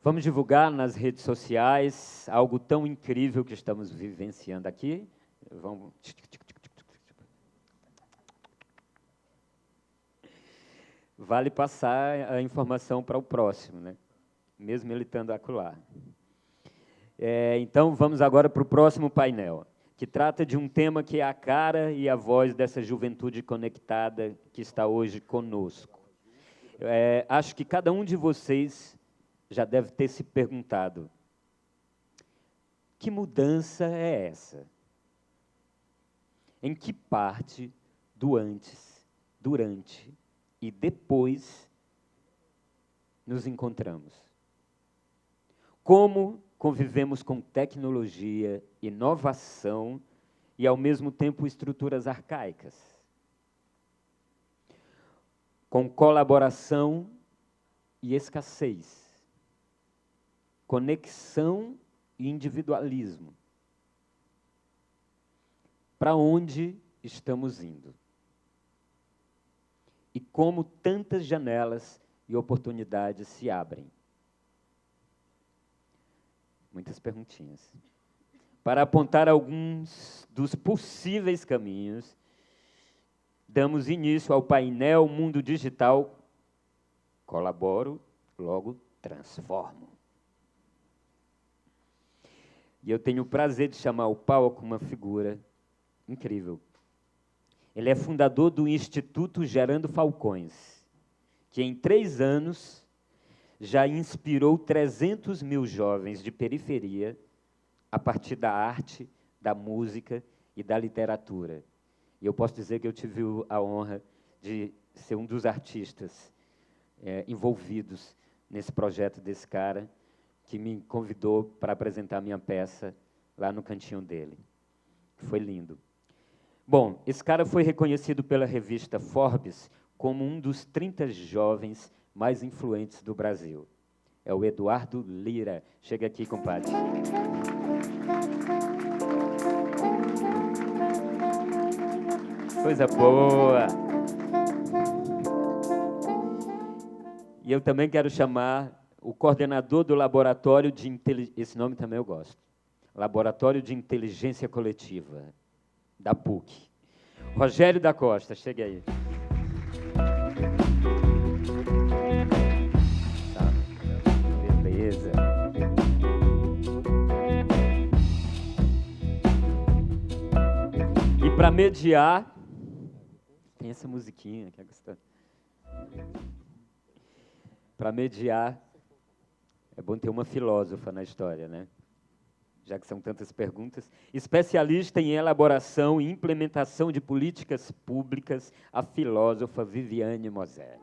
Vamos divulgar nas redes sociais algo tão incrível que estamos vivenciando aqui. Vamos... Vale passar a informação para o próximo, né? Mesmo ele estando acolá. Então, vamos agora para o próximo painel, que trata de um tema que é a cara e a voz dessa juventude conectada que está hoje conosco. Acho que cada um de vocês já deve ter se perguntado, que mudança é essa? Em que parte do antes, durante e depois nos encontramos? Como convivemos com tecnologia, inovação e, ao mesmo tempo, estruturas arcaicas? Com colaboração e escassez, conexão e individualismo. Para onde estamos indo? E como tantas janelas e oportunidades se abrem? Muitas perguntinhas. Para apontar alguns dos possíveis caminhos, damos início ao painel Mundo Digital. Colaboro, logo transformo. E eu tenho o prazer de chamar ao palco uma figura incrível. Ele é fundador do Instituto Gerando Falcões, que em 3 anos já inspirou 300 mil jovens de periferia a partir da arte, da música e da literatura. E eu posso dizer que eu tive a honra de ser um dos artistas envolvidos nesse projeto desse cara, que me convidou para apresentar minha peça lá no cantinho dele. Foi lindo. Bom, esse cara foi reconhecido pela revista Forbes como um dos 30 jovens mais influentes do Brasil. É o Eduardo Lira. Chega aqui, compadre. Coisa boa! E eu também quero chamar o coordenador do Laboratório de Inteligência... Esse nome também eu gosto. Laboratório de Inteligência Coletiva, da PUC. Rogério da Costa, chega aí. Beleza. E para mediar, tem essa musiquinha que é gostosa. Para mediar, é bom ter uma filósofa na história, né? Já que são tantas perguntas. Especialista em elaboração e implementação de políticas públicas, a filósofa Viviane Mosé.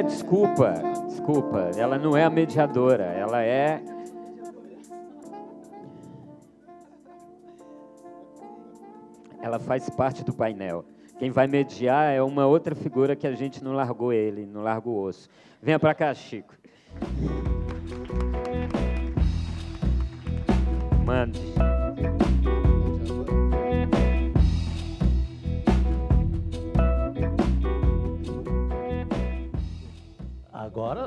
Desculpa. Ela não é a mediadora, ela é... Ela faz parte do painel. Quem vai mediar é uma outra figura que a gente não largou ele, não larga o osso. Venha para cá, Chico. Mande.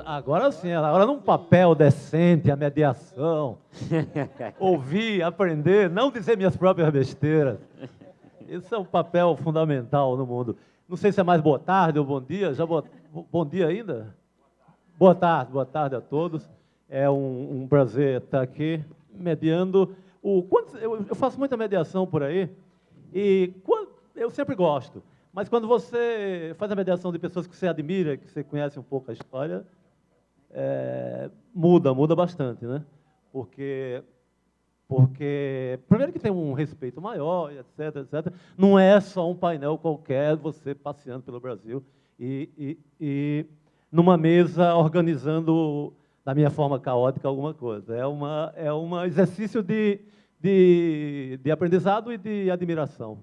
Agora sim, agora num papel decente, a mediação. Ouvir, aprender, não dizer minhas próprias besteiras. Esse é um papel fundamental no mundo. Não sei se é mais boa tarde ou bom dia. Bom dia ainda? Boa tarde a todos. É um prazer estar aqui mediando. Eu faço muita mediação por aí e eu sempre gosto. Mas quando você faz a mediação de pessoas que você admira, que você conhece um pouco a história, muda bastante, né? Porque primeiro que tem um respeito maior, etc. Não é só um painel qualquer, você passeando pelo Brasil e numa mesa organizando, da minha forma caótica, alguma coisa. É um exercício de aprendizado e de admiração.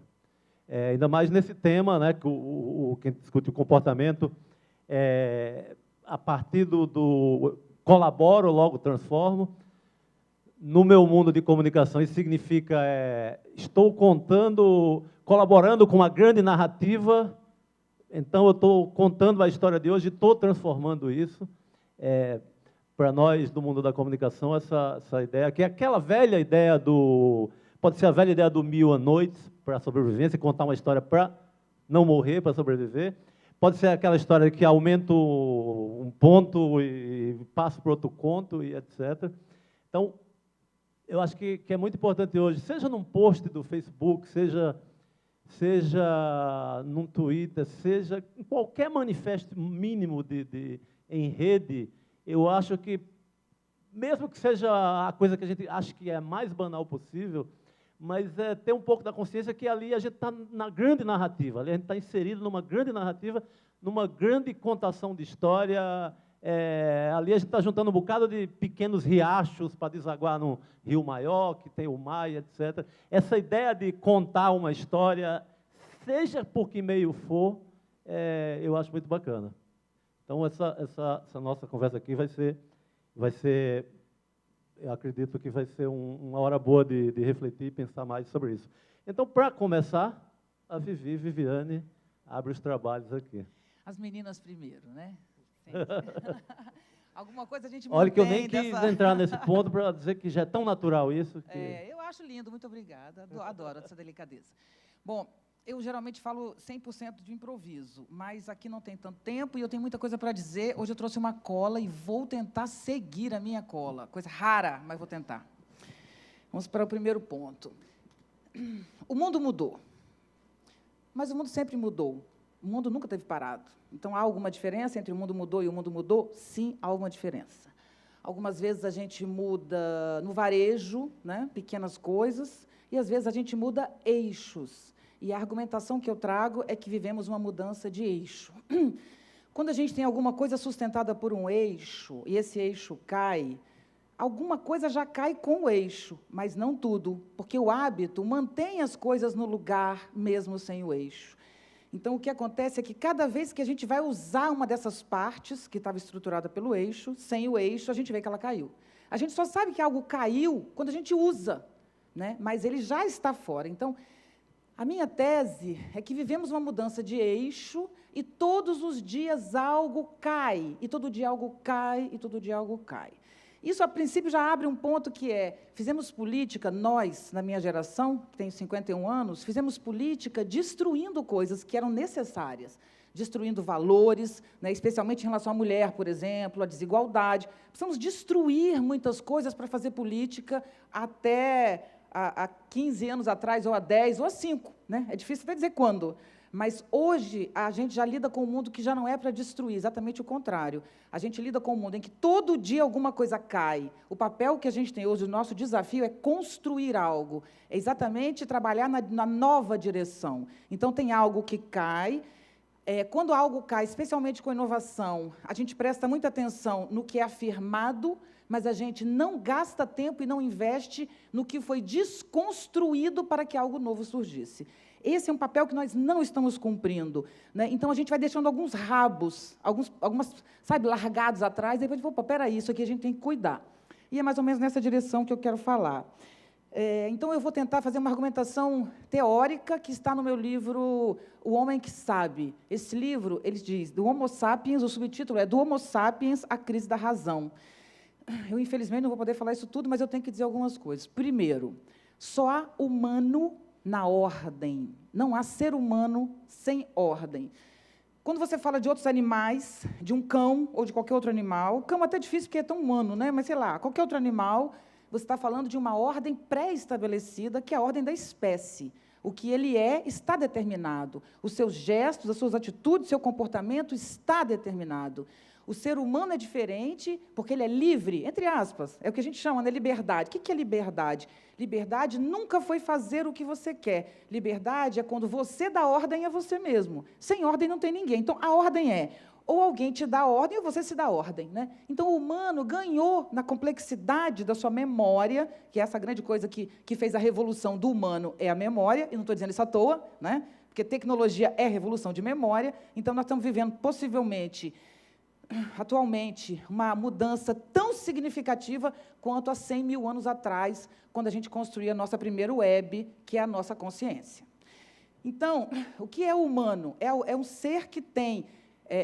Ainda mais nesse tema, né, que quem discute o comportamento, a partir do colaboro, logo transformo. no meu mundo de comunicação, isso significa estou colaborando com uma grande narrativa, então eu estou contando a história de hoje e estou transformando isso. Para nós, do mundo da comunicação, essa ideia, que é aquela velha ideia pode ser a velha ideia do 1000 noites para a sobrevivência, contar uma história para não morrer, para sobreviver. Pode ser aquela história que aumento um ponto e passo para outro conto, e etc. Então, eu acho que é muito importante hoje, seja num post do Facebook, seja num Twitter, seja em qualquer manifesto mínimo em rede, eu acho que, mesmo que seja a coisa que a gente acha que é mais banal possível, mas ter um pouco da consciência que ali a gente está na grande narrativa, ali a gente está inserido numa grande narrativa, numa grande contação de história, ali a gente está juntando um bocado de pequenos riachos para desaguar num rio maior, que tem o mar, etc. Essa ideia de contar uma história, seja por que meio for, eu acho muito bacana. Então, essa nossa conversa aqui vai ser, eu acredito que vai ser uma hora boa de refletir e pensar mais sobre isso. Então, para começar, a Viviane abre os trabalhos aqui. As meninas primeiro, né? Alguma coisa a gente Olha que eu nem quis entrar nesse ponto para dizer que já é tão natural isso. Que... eu acho lindo, muito obrigada. Adoro essa delicadeza. Bom, eu geralmente falo 100% de improviso, mas aqui não tem tanto tempo e eu tenho muita coisa para dizer. Hoje eu trouxe uma cola e vou tentar seguir a minha cola. Coisa rara, mas vou tentar. Vamos para o primeiro ponto. O mundo mudou, mas o mundo sempre mudou. O mundo nunca esteve parado. Então, há alguma diferença entre o mundo mudou e o mundo mudou? Sim, há alguma diferença. Algumas vezes a gente muda no varejo, né, pequenas coisas, e às vezes a gente muda eixos. E a argumentação que eu trago é que vivemos uma mudança de eixo. Quando a gente tem alguma coisa sustentada por um eixo, e esse eixo cai, alguma coisa já cai com o eixo, mas não tudo, porque o hábito mantém as coisas no lugar, mesmo sem o eixo. Então, o que acontece é que, cada vez que a gente vai usar uma dessas partes, que estava estruturada pelo eixo, sem o eixo, a gente vê que ela caiu. A gente só sabe que algo caiu quando a gente usa, né? Mas ele já está fora. Então, a minha tese é que vivemos uma mudança de eixo e todos os dias algo cai, e todo dia algo cai, e todo dia algo cai. Isso, a princípio, já abre um ponto que fizemos política, nós, na minha geração, que tenho 51 anos, fizemos política destruindo coisas que eram necessárias, destruindo valores, né, especialmente em relação à mulher, por exemplo, a desigualdade. Precisamos destruir muitas coisas para fazer política até há 15 anos atrás, ou há 10, ou há 5. Né? É difícil até dizer quando. Mas, hoje, a gente já lida com um mundo que já não é para destruir, exatamente o contrário. A gente lida com um mundo em que todo dia alguma coisa cai. O papel que a gente tem hoje, o nosso desafio é construir algo, é exatamente trabalhar na nova direção. Então, tem algo que cai. Quando algo cai, especialmente com inovação, a gente presta muita atenção no que é afirmado, mas a gente não gasta tempo e não investe no que foi desconstruído para que algo novo surgisse. Esse é um papel que nós não estamos cumprindo, né? Então, a gente vai deixando alguns rabos, algumas, sabe, largados atrás, e depois, opa, peraí, isso aqui a gente tem que cuidar. E é mais ou menos nessa direção que eu quero falar. Então, eu vou tentar fazer uma argumentação teórica que está no meu livro O Homem que Sabe. Esse livro, ele diz, do Homo Sapiens, o subtítulo é Do Homo Sapiens, a Crise da Razão. Eu, infelizmente, não vou poder falar isso tudo, mas eu tenho que dizer algumas coisas. Primeiro, só há humano na ordem. Não há ser humano sem ordem. Quando você fala de outros animais, de um cão ou de qualquer outro animal, o cão é até difícil porque é tão humano, né? Mas, sei lá, qualquer outro animal, você está falando de uma ordem pré-estabelecida, que é a ordem da espécie. O que ele está determinado. Os seus gestos, as suas atitudes, seu comportamento está determinado. O ser humano é diferente porque ele é livre, entre aspas, é o que a gente chama de liberdade. O que é liberdade? Liberdade nunca foi fazer o que você quer. Liberdade é quando você dá ordem a você mesmo. Sem ordem não tem ninguém. Então, a ordem é, ou alguém te dá ordem ou você se dá ordem. Né? Então, o humano ganhou na complexidade da sua memória, que é essa grande coisa que fez a revolução do humano, é a memória, e não estou dizendo isso à toa, né? Porque tecnologia é revolução de memória. Então, nós estamos vivendo, possivelmente, atualmente, uma mudança tão significativa quanto há 100 mil anos atrás, quando a gente construía a nossa primeira web, que é a nossa consciência. Então, o que é o humano? É um ser que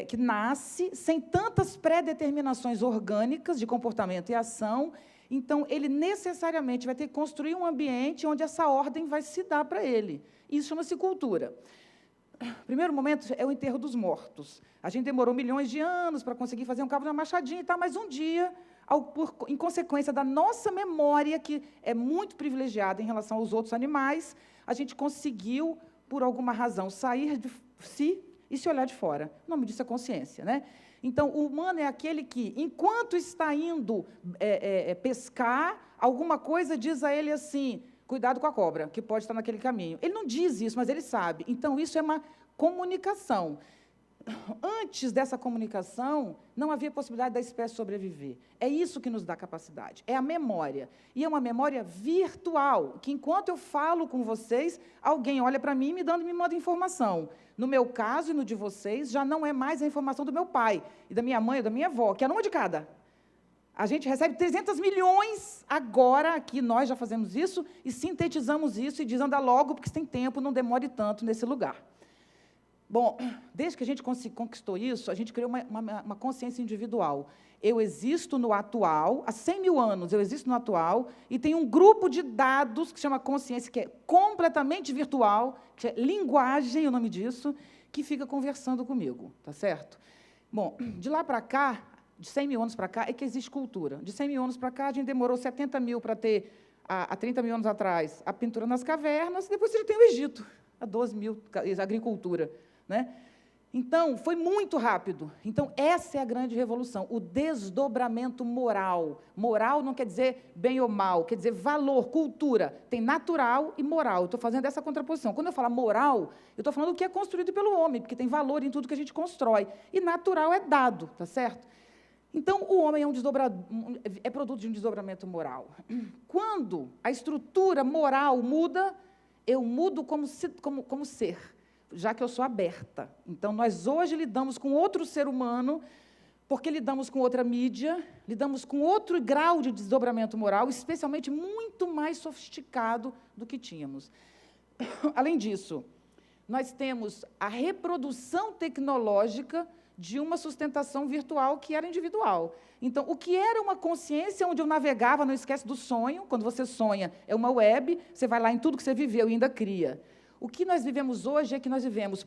que nasce sem tantas pré-determinações orgânicas de comportamento e ação. Então, ele necessariamente vai ter que construir um ambiente onde essa ordem vai se dar para ele. Isso chama-se cultura. O primeiro momento é o enterro dos mortos. A gente demorou milhões de anos para conseguir fazer um cabo de uma machadinha e tal, mas um dia, em consequência da nossa memória, que é muito privilegiada em relação aos outros animais, a gente conseguiu, por alguma razão, sair de si e se olhar de fora. O nome disso é consciência, né? Então, o humano é aquele que, enquanto está indo pescar, alguma coisa diz a ele assim: cuidado com a cobra, que pode estar naquele caminho. Ele não diz isso, mas ele sabe. Então, isso é uma comunicação. Antes dessa comunicação, não havia possibilidade da espécie sobreviver. É isso que nos dá capacidade, é a memória. E é uma memória virtual, que enquanto eu falo com vocês, alguém olha para mim e me manda informação. No meu caso e no de vocês, já não é mais a informação do meu pai, e da minha mãe, e da minha avó, que era uma de cada. A gente recebe 300 milhões agora, aqui nós já fazemos isso, e sintetizamos isso, e diz, anda logo, porque se tem tempo, não demore tanto nesse lugar. Bom, desde que a gente conquistou isso, a gente criou uma consciência individual. Eu existo no atual, há 100 mil anos eu existo no atual, e tem um grupo de dados que se chama consciência, que é completamente virtual, que é linguagem, o nome disso, que fica conversando comigo, tá certo? Bom, de lá para cá, de 100 mil anos para cá, é que existe cultura. De 100 mil anos para cá, a gente demorou 70 mil para ter, há 30 mil anos atrás, a pintura nas cavernas, depois você já tem o Egito, há 12 mil, a agricultura, né? Então, foi muito rápido. Então, essa é a grande revolução, o desdobramento moral. Moral não quer dizer bem ou mal, quer dizer valor, cultura. Tem natural e moral. Eu estou fazendo essa contraposição. Quando eu falo moral, eu estou falando do que é construído pelo homem, porque tem valor em tudo que a gente constrói. E natural é dado, tá certo? Então, o homem é produto de um desdobramento moral. Quando a estrutura moral muda, eu mudo como ser, já que eu sou aberta. Então, nós hoje lidamos com outro ser humano, porque lidamos com outra mídia, lidamos com outro grau de desdobramento moral, especialmente muito mais sofisticado do que tínhamos. Além disso, nós temos a reprodução tecnológica de uma sustentação virtual que era individual. Então, o que era uma consciência onde eu navegava, não esquece do sonho, quando você sonha, é uma web, você vai lá em tudo que você viveu e ainda cria. O que nós vivemos hoje é que nós vivemos,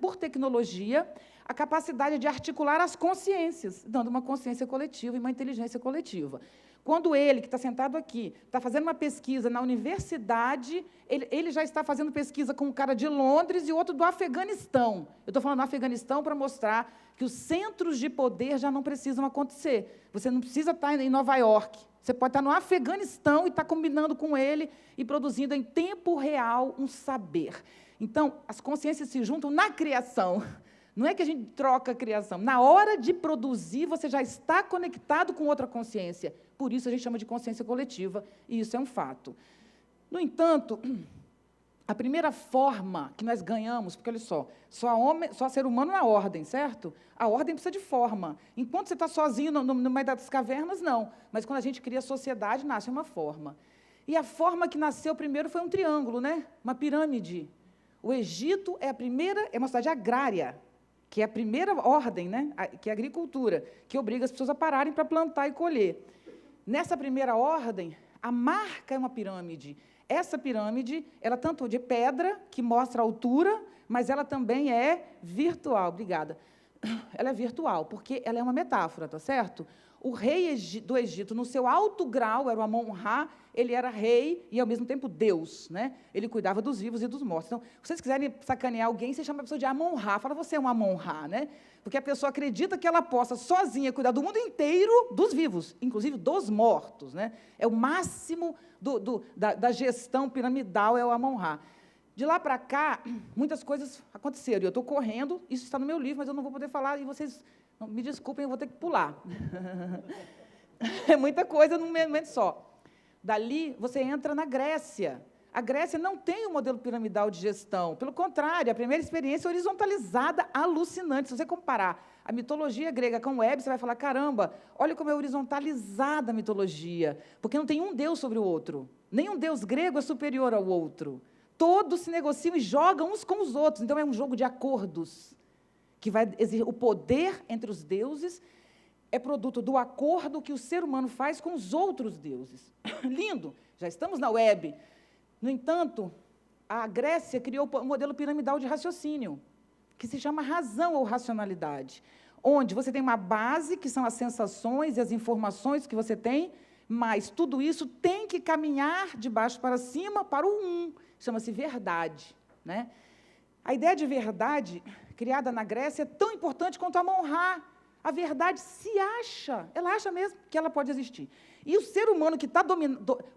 por tecnologia, a capacidade de articular as consciências, dando uma consciência coletiva e uma inteligência coletiva. Quando ele, que está sentado aqui, está fazendo uma pesquisa na universidade, ele já está fazendo pesquisa com um cara de Londres e outro do Afeganistão. Eu estou falando do Afeganistão para mostrar que os centros de poder já não precisam acontecer. Você não precisa estar em Nova York. Você pode estar no Afeganistão e estar combinando com ele e produzindo em tempo real um saber. Então, as consciências se juntam na criação. Não é que a gente troca a criação. Na hora de produzir, você já está conectado com outra consciência. Por isso, a gente chama de consciência coletiva, e isso é um fato. No entanto, a primeira forma que nós ganhamos, porque, olha só ser humano na ordem, certo? A ordem precisa de forma. Enquanto você está sozinho no meio das cavernas, não. Mas, quando a gente cria a sociedade, nasce uma forma. E a forma que nasceu primeiro foi um triângulo, né? Uma pirâmide. O Egito é uma cidade agrária, que é a primeira ordem, né? Que é a agricultura, que obriga as pessoas a pararem para plantar e colher. Nessa primeira ordem, a marca é uma pirâmide. Essa pirâmide, ela tanto de pedra, que mostra a altura, mas ela também é virtual. Obrigada. Ela é virtual, porque ela é uma metáfora, tá certo? O rei do Egito, no seu alto grau, era o Amon-Ra, ele era rei e, ao mesmo tempo, Deus, né? Ele cuidava dos vivos e dos mortos. Então, se vocês quiserem sacanear alguém, você chama a pessoa de Amon-Ra. Fala, você é um Amon-Ra, né? Porque a pessoa acredita que ela possa, sozinha, cuidar do mundo inteiro dos vivos, inclusive dos mortos, né? É o máximo da gestão piramidal, é o Amon-Ra. De lá para cá, muitas coisas aconteceram. Eu estou correndo, isso está no meu livro, mas eu não vou poder falar, e vocês... Não, me desculpem, eu vou ter que pular. É muita coisa num momento só. Dali, você entra na Grécia. A Grécia não tem um modelo piramidal de gestão. Pelo contrário, a primeira experiência horizontalizada, alucinante. Se você comparar a mitologia grega com o web, você vai falar, caramba, olha como é horizontalizada a mitologia, porque não tem um deus sobre o outro. Nenhum deus grego é superior ao outro. Todos se negociam e jogam uns com os outros. Então, é um jogo de acordos, que vai exigir o poder entre os deuses, é produto do acordo que o ser humano faz com os outros deuses. Lindo! Já estamos na web. No entanto, a Grécia criou um modelo piramidal de raciocínio, que se chama razão ou racionalidade, onde você tem uma base, que são as sensações e as informações que você tem, mas tudo isso tem que caminhar de baixo para cima para o chama-se verdade, né? A ideia de verdade, criada na Grécia, é tão importante quanto a Amun-Ra. A verdade se acha, ela acha mesmo que ela pode existir. E o ser humano que está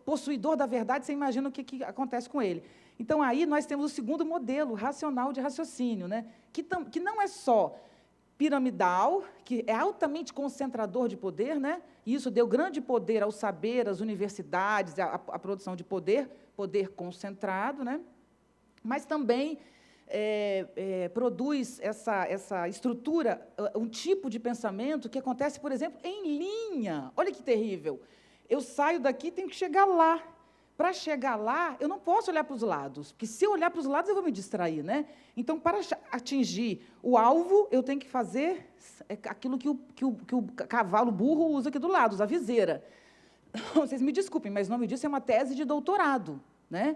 possuidor da verdade, você imagina o que acontece com ele. Então, aí nós temos o segundo modelo racional de raciocínio, né? Que não é só piramidal, que é altamente concentrador de poder, né? E isso deu grande poder ao saber, às universidades, à produção de poder concentrado, né? Mas também produz essa estrutura, um tipo de pensamento que acontece, por exemplo, em linha. Olha que terrível. Eu saio daqui e tenho que chegar lá. Para chegar lá, eu não posso olhar para os lados, porque se eu olhar para os lados, eu vou me distrair, né? Então, para atingir o alvo, eu tenho que fazer aquilo que o cavalo burro usa aqui do lado, usa a viseira. Vocês me desculpem, mas o nome disso é uma tese de doutorado, né?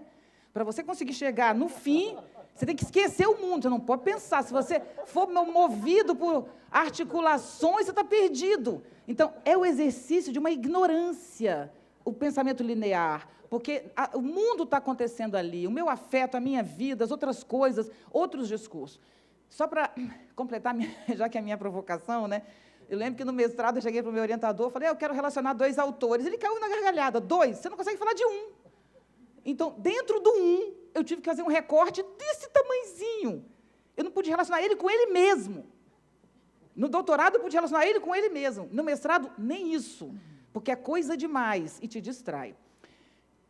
Para você conseguir chegar no fim, você tem que esquecer o mundo, você não pode pensar. Se você for movido por articulações, você está perdido. Então, é o exercício de uma ignorância, o pensamento linear, porque o mundo está acontecendo ali, o meu afeto, a minha vida, as outras coisas, outros discursos. Só para completar, já que é a minha provocação, né? Eu lembro que no mestrado eu cheguei para o meu orientador, falei, eu quero relacionar 2 autores. Ele caiu na gargalhada, 2, você não consegue falar de um. Então, dentro do eu tive que fazer um recorte desse tamanhozinho. Eu não pude relacionar ele com ele mesmo. No doutorado, eu pude relacionar ele com ele mesmo. No mestrado, nem isso, porque é coisa demais e te distrai.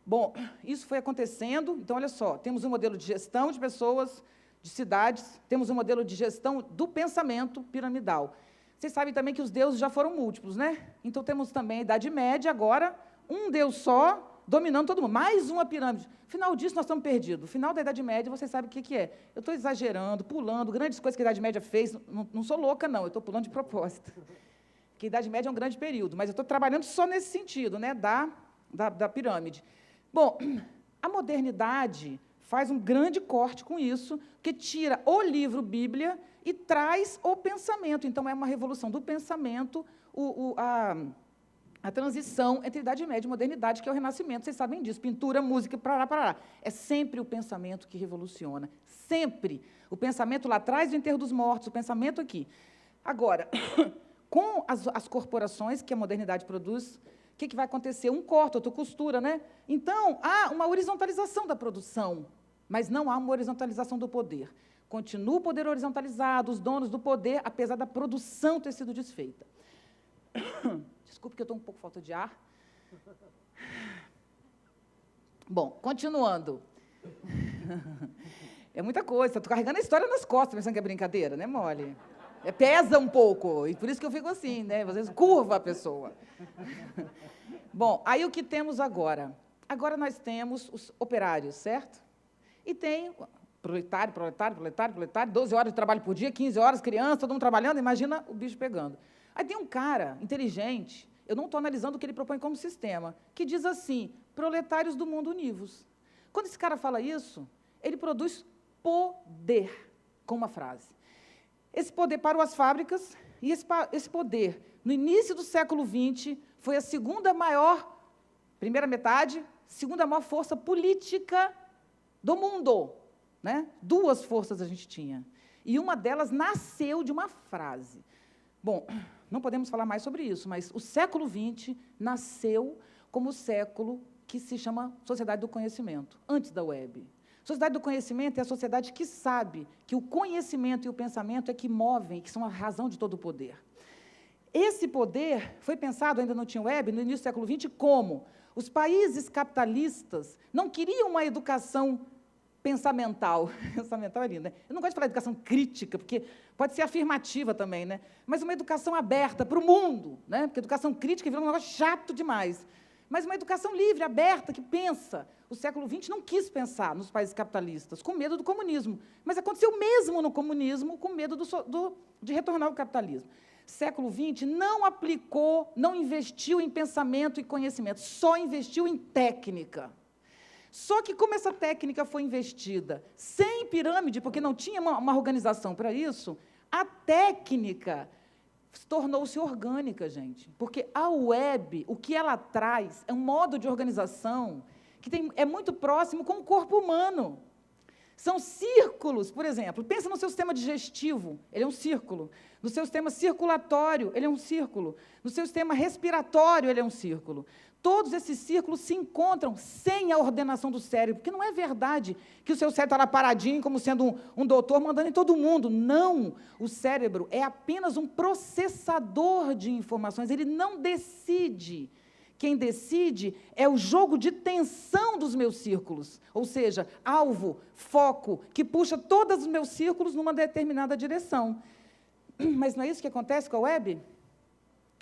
Bom, isso foi acontecendo. Então, olha só, temos um modelo de gestão de pessoas, de cidades, temos um modelo de gestão do pensamento piramidal. Vocês sabem também que os deuses já foram múltiplos, né? Então, temos também a Idade Média, agora, um deus só, dominando todo mundo. Mais uma pirâmide. Final disso, nós estamos perdidos. Final da Idade Média, você sabe o que é. Eu estou exagerando, pulando, grandes coisas que a Idade Média fez. Não sou louca, não, eu estou pulando de propósito. Porque a Idade Média é um grande período, mas eu estou trabalhando só nesse sentido, né, da pirâmide. Bom, a modernidade faz um grande corte com isso, que tira o livro Bíblia e traz o pensamento. Então, é uma revolução do pensamento, a transição entre Idade Média e Modernidade, que é o Renascimento, vocês sabem disso, pintura, música, parará. É sempre o pensamento que revoluciona, sempre. O pensamento lá atrás do enterro dos mortos, o pensamento aqui. Agora, com as corporações que a modernidade produz, o que vai acontecer? Um corta, outro costura, né? Então, há uma horizontalização da produção, mas não há uma horizontalização do poder. Continua o poder horizontalizado, os donos do poder, apesar da produção ter sido desfeita. Desculpe que eu estou um pouco falta de ar. Bom, continuando. É muita coisa, estou carregando a história nas costas, pensando que é brincadeira, né, mole? Pesa um pouco, e por isso que eu fico assim, né? Às vezes curva a pessoa. Bom, aí o que temos agora? Agora nós temos os operários, certo? E tem proletário, 12 horas de trabalho por dia, 15 horas, criança, todo mundo trabalhando, imagina o bicho pegando. Aí tem um cara inteligente, eu não estou analisando o que ele propõe como sistema, que diz assim, proletários do mundo univos. Quando esse cara fala isso, ele produz poder, com uma frase. Esse poder parou as fábricas, e esse poder, no início do século XX, foi a primeira metade, segunda maior força política do mundo. Né? 2 forças a gente tinha. E uma delas nasceu de uma frase. Bom, não podemos falar mais sobre isso, mas o século XX nasceu como o século que se chama Sociedade do Conhecimento, antes da web. Sociedade do Conhecimento é a sociedade que sabe que o conhecimento e o pensamento é que movem, que são a razão de todo o poder. Esse poder foi pensado, ainda não tinha web, no início do século XX, como Os países capitalistas não queriam uma educação pensamental. Pensamental é lindo, né? Eu não gosto de falar educação crítica, porque pode ser afirmativa também, né? Mas uma educação aberta para o mundo, né? Porque educação crítica virou um negócio chato demais. Mas uma educação livre, aberta, que pensa. O século XX não quis pensar nos países capitalistas, com medo do comunismo. Mas aconteceu mesmo no comunismo, com medo de retornar ao capitalismo. Século XX não aplicou, não investiu em pensamento e conhecimento, só investiu em técnica. Só que, como essa técnica foi investida sem pirâmide, porque não tinha uma organização para isso, a técnica tornou-se orgânica, gente. Porque a web, o que ela traz, é um modo de organização que é muito próximo com o corpo humano. São círculos, por exemplo. Pensa no seu sistema digestivo, ele é um círculo. No seu sistema circulatório, ele é um círculo. No seu sistema respiratório, ele é um círculo. Todos esses círculos se encontram sem a ordenação do cérebro, porque não é verdade que o seu cérebro está lá paradinho, como sendo um doutor mandando em todo mundo. Não! O cérebro é apenas um processador de informações, ele não decide. Quem decide é o jogo de tensão dos meus círculos, ou seja, alvo, foco, que puxa todos os meus círculos numa determinada direção. Mas não é isso que acontece com a web?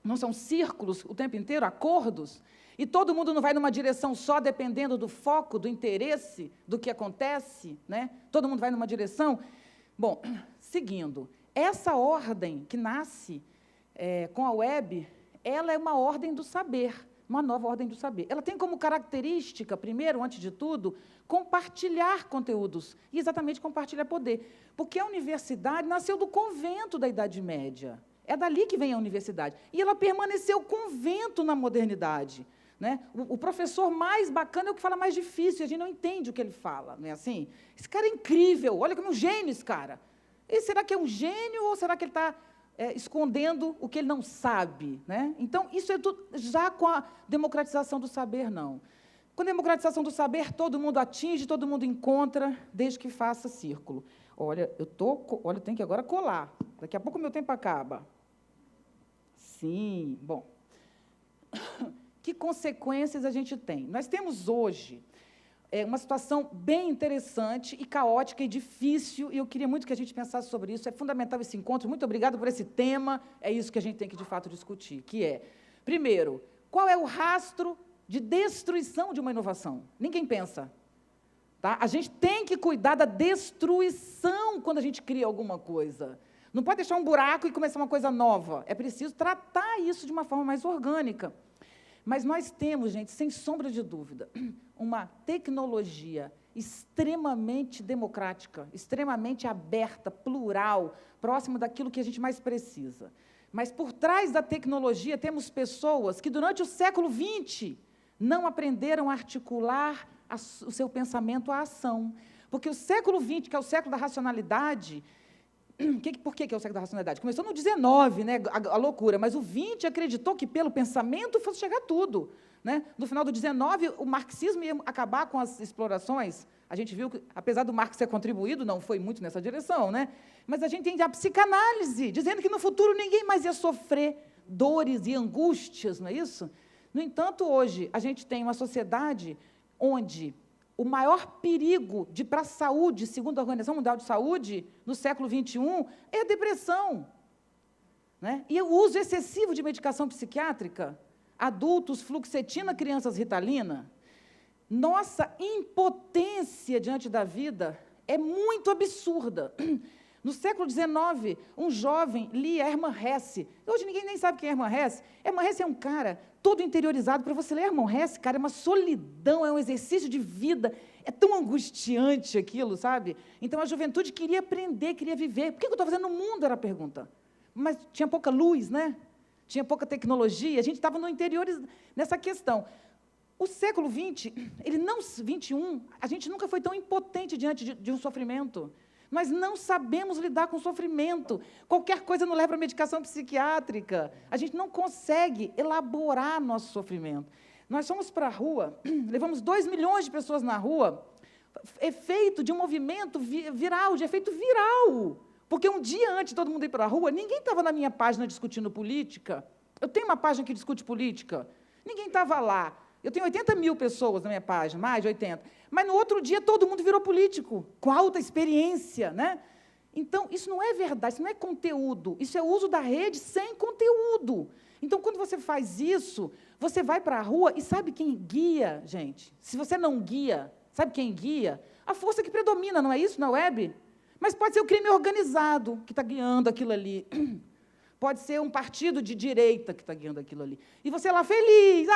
Não são círculos o tempo inteiro, acordos? E todo mundo não vai numa direção só, dependendo do foco, do interesse, do que acontece, né? Todo mundo vai numa direção. Bom, seguindo, essa ordem que nasce com a web, ela é uma ordem do saber, uma nova ordem do saber. Ela tem como característica, primeiro, antes de tudo, compartilhar conteúdos, e exatamente compartilhar poder. Porque a universidade nasceu do convento da Idade Média. É dali que vem a universidade. E ela permaneceu convento na modernidade. Né? O professor mais bacana é o que fala mais difícil, a gente não entende o que ele fala, não é assim? Esse cara é incrível, olha como é um gênio esse cara. E será que é um gênio ou será que ele está escondendo o que ele não sabe? Né? Então, isso é tudo, já com a democratização do saber, não. Com a democratização do saber, todo mundo atinge, todo mundo encontra, desde que faça círculo. Olha, eu tenho que agora colar, daqui a pouco o meu tempo acaba. Sim, bom. Que consequências a gente tem? Nós temos hoje uma situação bem interessante e caótica e difícil, e eu queria muito que a gente pensasse sobre isso. É fundamental esse encontro. Muito obrigada por esse tema. É isso que a gente tem que, de fato, discutir, que é, primeiro, qual é o rastro de destruição de uma inovação? Ninguém pensa. Tá? A gente tem que cuidar da destruição quando a gente cria alguma coisa. Não pode deixar um buraco e começar uma coisa nova. É preciso tratar isso de uma forma mais orgânica. Mas nós temos, gente, sem sombra de dúvida, uma tecnologia extremamente democrática, extremamente aberta, plural, próximo daquilo que a gente mais precisa. Mas, por trás da tecnologia, temos pessoas que, durante o século XX, não aprenderam a articular o seu pensamento à ação. Porque o século XX, que é o século da racionalidade... Por que é o século da racionalidade? Começou no 19, né, a loucura, mas o 20 acreditou que pelo pensamento fosse chegar tudo. Né? No final do 19, o marxismo ia acabar com as explorações. A gente viu que, apesar do Marx ter contribuído, não foi muito nessa direção, né? Mas a gente tem a psicanálise, dizendo que no futuro ninguém mais ia sofrer dores e angústias, não é isso? No entanto, hoje, a gente tem uma sociedade onde o maior perigo para a saúde, segundo a Organização Mundial de Saúde, no século XXI, é a depressão. Né? E o uso excessivo de medicação psiquiátrica, adultos, fluoxetina, crianças, Ritalina. Nossa impotência diante da vida é muito absurda. No século XIX, um jovem lia Hermann Hesse. Hoje ninguém nem sabe quem é Hermann Hesse. Hermann Hesse é um cara todo interiorizado. Para você ler Hermann Hesse, cara, é uma solidão, é um exercício de vida. É tão angustiante aquilo, sabe? Então, a juventude queria aprender, queria viver. Por que eu estou fazendo no mundo, era a pergunta. Mas tinha pouca luz, né? Tinha pouca tecnologia. A gente estava no interior nessa questão. O século XX, XXI, a gente nunca foi tão impotente diante de um sofrimento. Nós não sabemos lidar com o sofrimento. Qualquer coisa nos leva para a medicação psiquiátrica. A gente não consegue elaborar nosso sofrimento. Nós fomos para a rua, levamos 2 milhões de pessoas na rua, efeito de um movimento viral, de efeito viral. Porque um dia antes de todo mundo ir para a rua, ninguém estava na minha página discutindo política. Eu tenho uma página que discute política. Ninguém estava lá Eu tenho 80 mil pessoas na minha página, mais de 80. Mas no outro dia todo mundo virou político, com alta experiência, né? Então, isso não é verdade, isso não é conteúdo, isso é o uso da rede sem conteúdo. Então, quando você faz isso, você vai para a rua e sabe quem guia, gente? Se você não guia, sabe quem guia? A força que predomina, não é isso na web? Mas pode ser o crime organizado que está guiando aquilo ali. Pode ser um partido de direita que está guiando aquilo ali. E você lá feliz,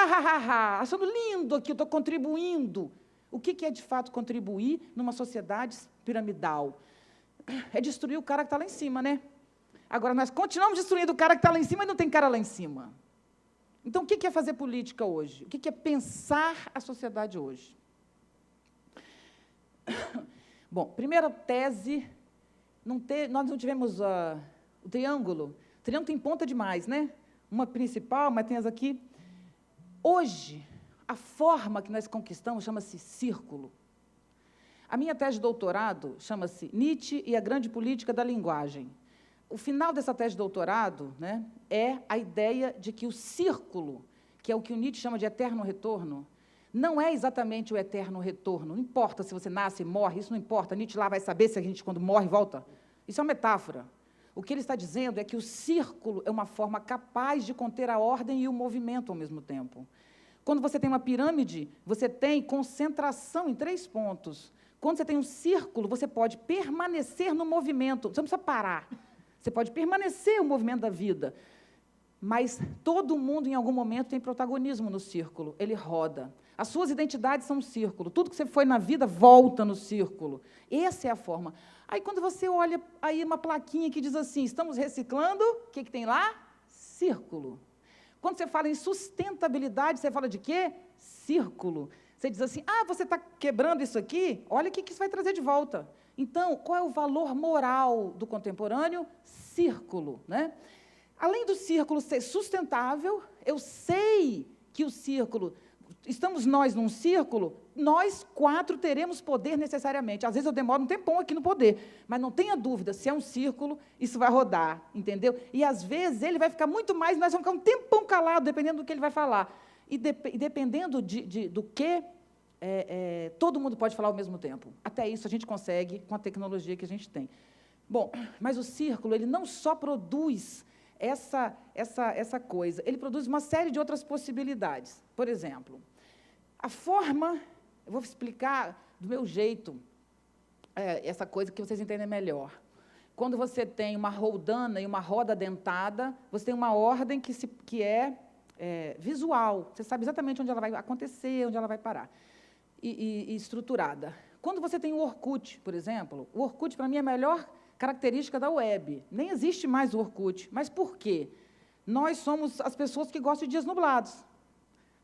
achando lindo aqui, eu estou contribuindo. O que é, de fato, contribuir numa sociedade piramidal? É destruir o cara que está lá em cima, né? Agora, nós continuamos destruindo o cara que está lá em cima e não tem cara lá em cima. Então, o que é fazer política hoje? O que é pensar a sociedade hoje? Bom, primeira tese, nós não tivemos o triângulo. O triângulo tem ponta demais, né? Uma principal, mas tem as aqui. Hoje, a forma que nós conquistamos chama-se círculo. A minha tese de doutorado chama-se Nietzsche e a Grande Política da Linguagem. O final dessa tese de doutorado, né, é a ideia de que o círculo, que é o que o Nietzsche chama de eterno retorno, não é exatamente o eterno retorno. Não importa se você nasce e morre, isso não importa. Nietzsche lá vai saber se a gente, quando morre, volta. Isso é uma metáfora. O que ele está dizendo é que o círculo é uma forma capaz de conter a ordem e o movimento ao mesmo tempo. Quando você tem uma pirâmide, você tem concentração em 3 pontos. Quando você tem um círculo, você pode permanecer no movimento. Você não precisa parar. Você pode permanecer o movimento da vida. Mas todo mundo, em algum momento, tem protagonismo no círculo. Ele roda. As suas identidades são um círculo. Tudo que você foi na vida volta no círculo. Essa é a forma. Aí, quando você olha aí uma plaquinha que diz assim, estamos reciclando, o que tem lá? Círculo. Quando você fala em sustentabilidade, você fala de quê? Círculo. Você diz assim, você está quebrando isso aqui? Olha o que isso vai trazer de volta. Então, qual é o valor moral do contemporâneo? Círculo, né? Além do círculo ser sustentável, eu sei que o círculo, estamos nós num círculo, nós 4 teremos poder necessariamente. Às vezes eu demoro um tempão aqui no poder, mas não tenha dúvida, se é um círculo, isso vai rodar, entendeu? E, às vezes, ele vai ficar muito mais, nós vamos ficar um tempão calado, dependendo do que ele vai falar. E dependendo do que, todo mundo pode falar ao mesmo tempo. Até isso a gente consegue com a tecnologia que a gente tem. Bom, mas o círculo, ele não só produz essa coisa, ele produz uma série de outras possibilidades. Por exemplo, a forma, eu vou explicar do meu jeito, essa coisa que vocês entendem melhor. Quando você tem uma roldana e uma roda dentada, você tem uma ordem que é visual. Você sabe exatamente onde ela vai acontecer, onde ela vai parar. E estruturada. Quando você tem o Orkut, por exemplo, o Orkut, para mim, é a melhor característica da web. Nem existe mais o Orkut. Mas por quê? Nós somos as pessoas que gostam de dias nublados.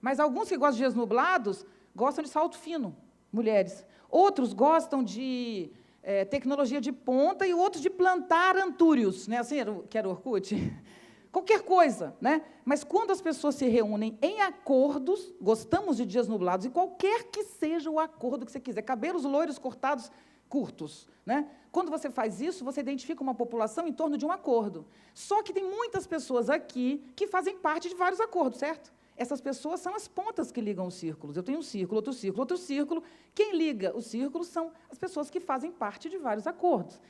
Mas alguns que gostam de dias nublados gostam de salto fino, mulheres. Outros gostam de tecnologia de ponta e outros de plantar antúrios. Né? Assim que era o Orkut? Qualquer coisa, né? Mas quando as pessoas se reúnem em acordos, gostamos de dias nublados, e qualquer que seja o acordo que você quiser, cabelos loiros cortados curtos, né? Quando você faz isso, você identifica uma população em torno de um acordo. Só que tem muitas pessoas aqui que fazem parte de vários acordos, certo? Essas pessoas são as pontas que ligam os círculos. Eu tenho um círculo, outro círculo, outro círculo. Quem liga os círculos são as pessoas que fazem parte de vários acordos.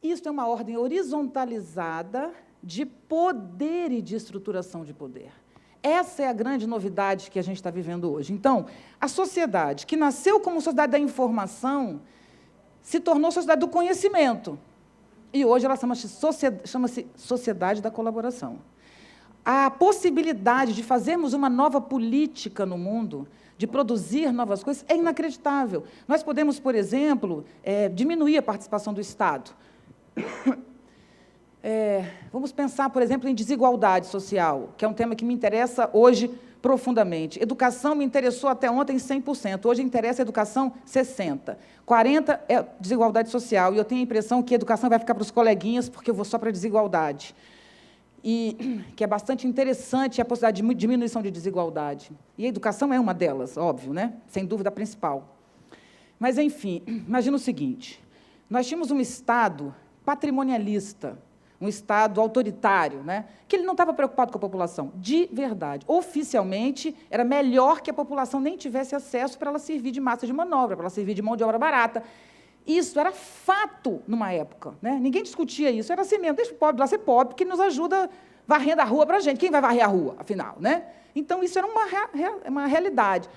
Isso é uma ordem horizontalizada de poder e de estruturação de poder. Essa é a grande novidade que a gente está vivendo hoje. Então, a sociedade, que nasceu como sociedade da informação, se tornou sociedade do conhecimento. E hoje ela chama-se sociedade da colaboração. A possibilidade de fazermos uma nova política no mundo, de produzir novas coisas, é inacreditável. Nós podemos, por exemplo, diminuir a participação do Estado. Vamos pensar, por exemplo, em desigualdade social, que é um tema que me interessa hoje profundamente. Educação me interessou até ontem 100%, hoje interessa a educação 60%. 40% é desigualdade social, e eu tenho a impressão que a educação vai ficar para os coleguinhas, porque eu vou só para a desigualdade. E que é bastante interessante a possibilidade de diminuição de desigualdade. E a educação é uma delas, óbvio, né? Sem dúvida a principal. Mas, enfim, imagina o seguinte, nós tínhamos um Estado patrimonialista, um Estado autoritário, né? Que ele não estava preocupado com a população, de verdade. Oficialmente, era melhor que a população nem tivesse acesso para ela servir de massa de manobra, para ela servir de mão de obra barata. Isso era fato numa época, né? Ninguém discutia isso, era assim mesmo, deixa o pobre lá ser pobre, porque nos ajuda varrendo a rua para a gente. Quem vai varrer a rua, afinal, né? Então, isso era uma realidade.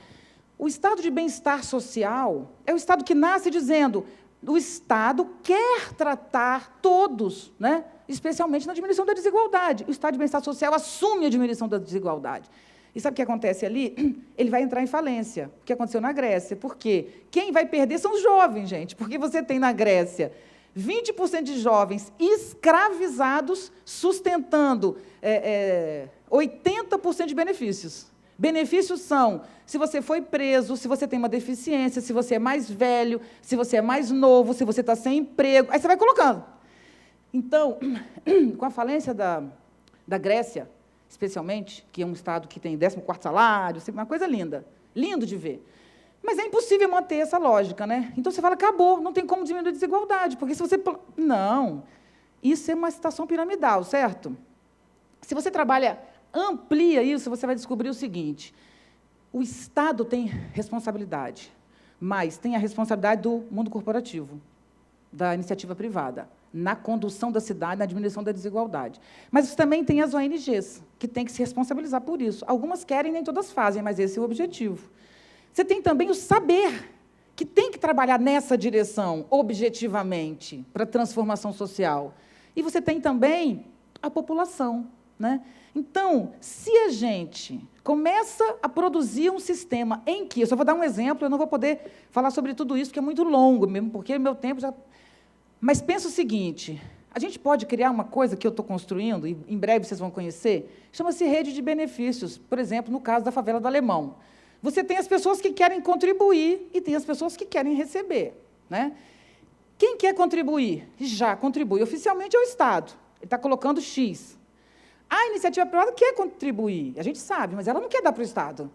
O estado de bem-estar social é o estado que nasce dizendo: o Estado quer tratar todos, né? Especialmente na diminuição da desigualdade. O estado de bem-estar social assume a diminuição da desigualdade. E sabe o que acontece ali? Ele vai entrar em falência, o que aconteceu na Grécia. Por quê? Quem vai perder são os jovens, gente, porque você tem na Grécia 20% de jovens escravizados sustentando 80% de benefícios. Benefícios são, se você foi preso, se você tem uma deficiência, se você é mais velho, se você é mais novo, se você está sem emprego, aí você vai colocando. Então, com a falência da Grécia, especialmente, que é um Estado que tem 14º salário, uma coisa linda, lindo de ver. Mas é impossível manter essa lógica, né? Então, você fala, acabou, não tem como diminuir a desigualdade, porque se você... Não, isso é uma situação piramidal, certo? Se você trabalha, amplia isso, você vai descobrir o seguinte: o Estado tem responsabilidade, mas tem a responsabilidade do mundo corporativo, da iniciativa privada, na condução da cidade, na diminuição da desigualdade. Mas também tem as ONGs, que têm que se responsabilizar por isso. Algumas querem, nem todas fazem, mas esse é o objetivo. Você tem também o saber, que tem que trabalhar nessa direção, objetivamente, para a transformação social. E você tem também a população, né? Então, se a gente começa a produzir um sistema em que... Eu só vou dar um exemplo, eu não vou poder falar sobre tudo isso, porque é muito longo mesmo, porque meu tempo já... Mas pensa o seguinte: a gente pode criar uma coisa que eu estou construindo, e em breve vocês vão conhecer, chama-se rede de benefícios. Por exemplo, no caso da favela do Alemão. Você tem as pessoas que querem contribuir e tem as pessoas que querem receber, né? Quem quer contribuir? Já contribui. Oficialmente é o Estado. Ele está colocando X. A iniciativa privada quer contribuir, a gente sabe, mas ela não quer dar para o Estado,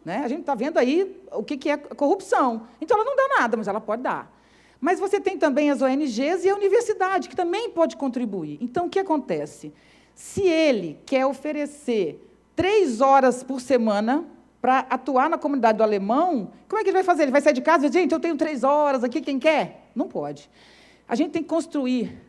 né? A gente está vendo aí o que é corrupção. Então, ela não dá nada, mas ela pode dar. Mas você tem também as ONGs e a universidade, que também pode contribuir. Então, o que acontece? Se ele quer oferecer 3 horas por semana para atuar na comunidade do Alemão, como é que ele vai fazer? Ele vai sair de casa e dizer, gente, eu tenho 3 horas aqui, quem quer? Não pode. A gente tem que construir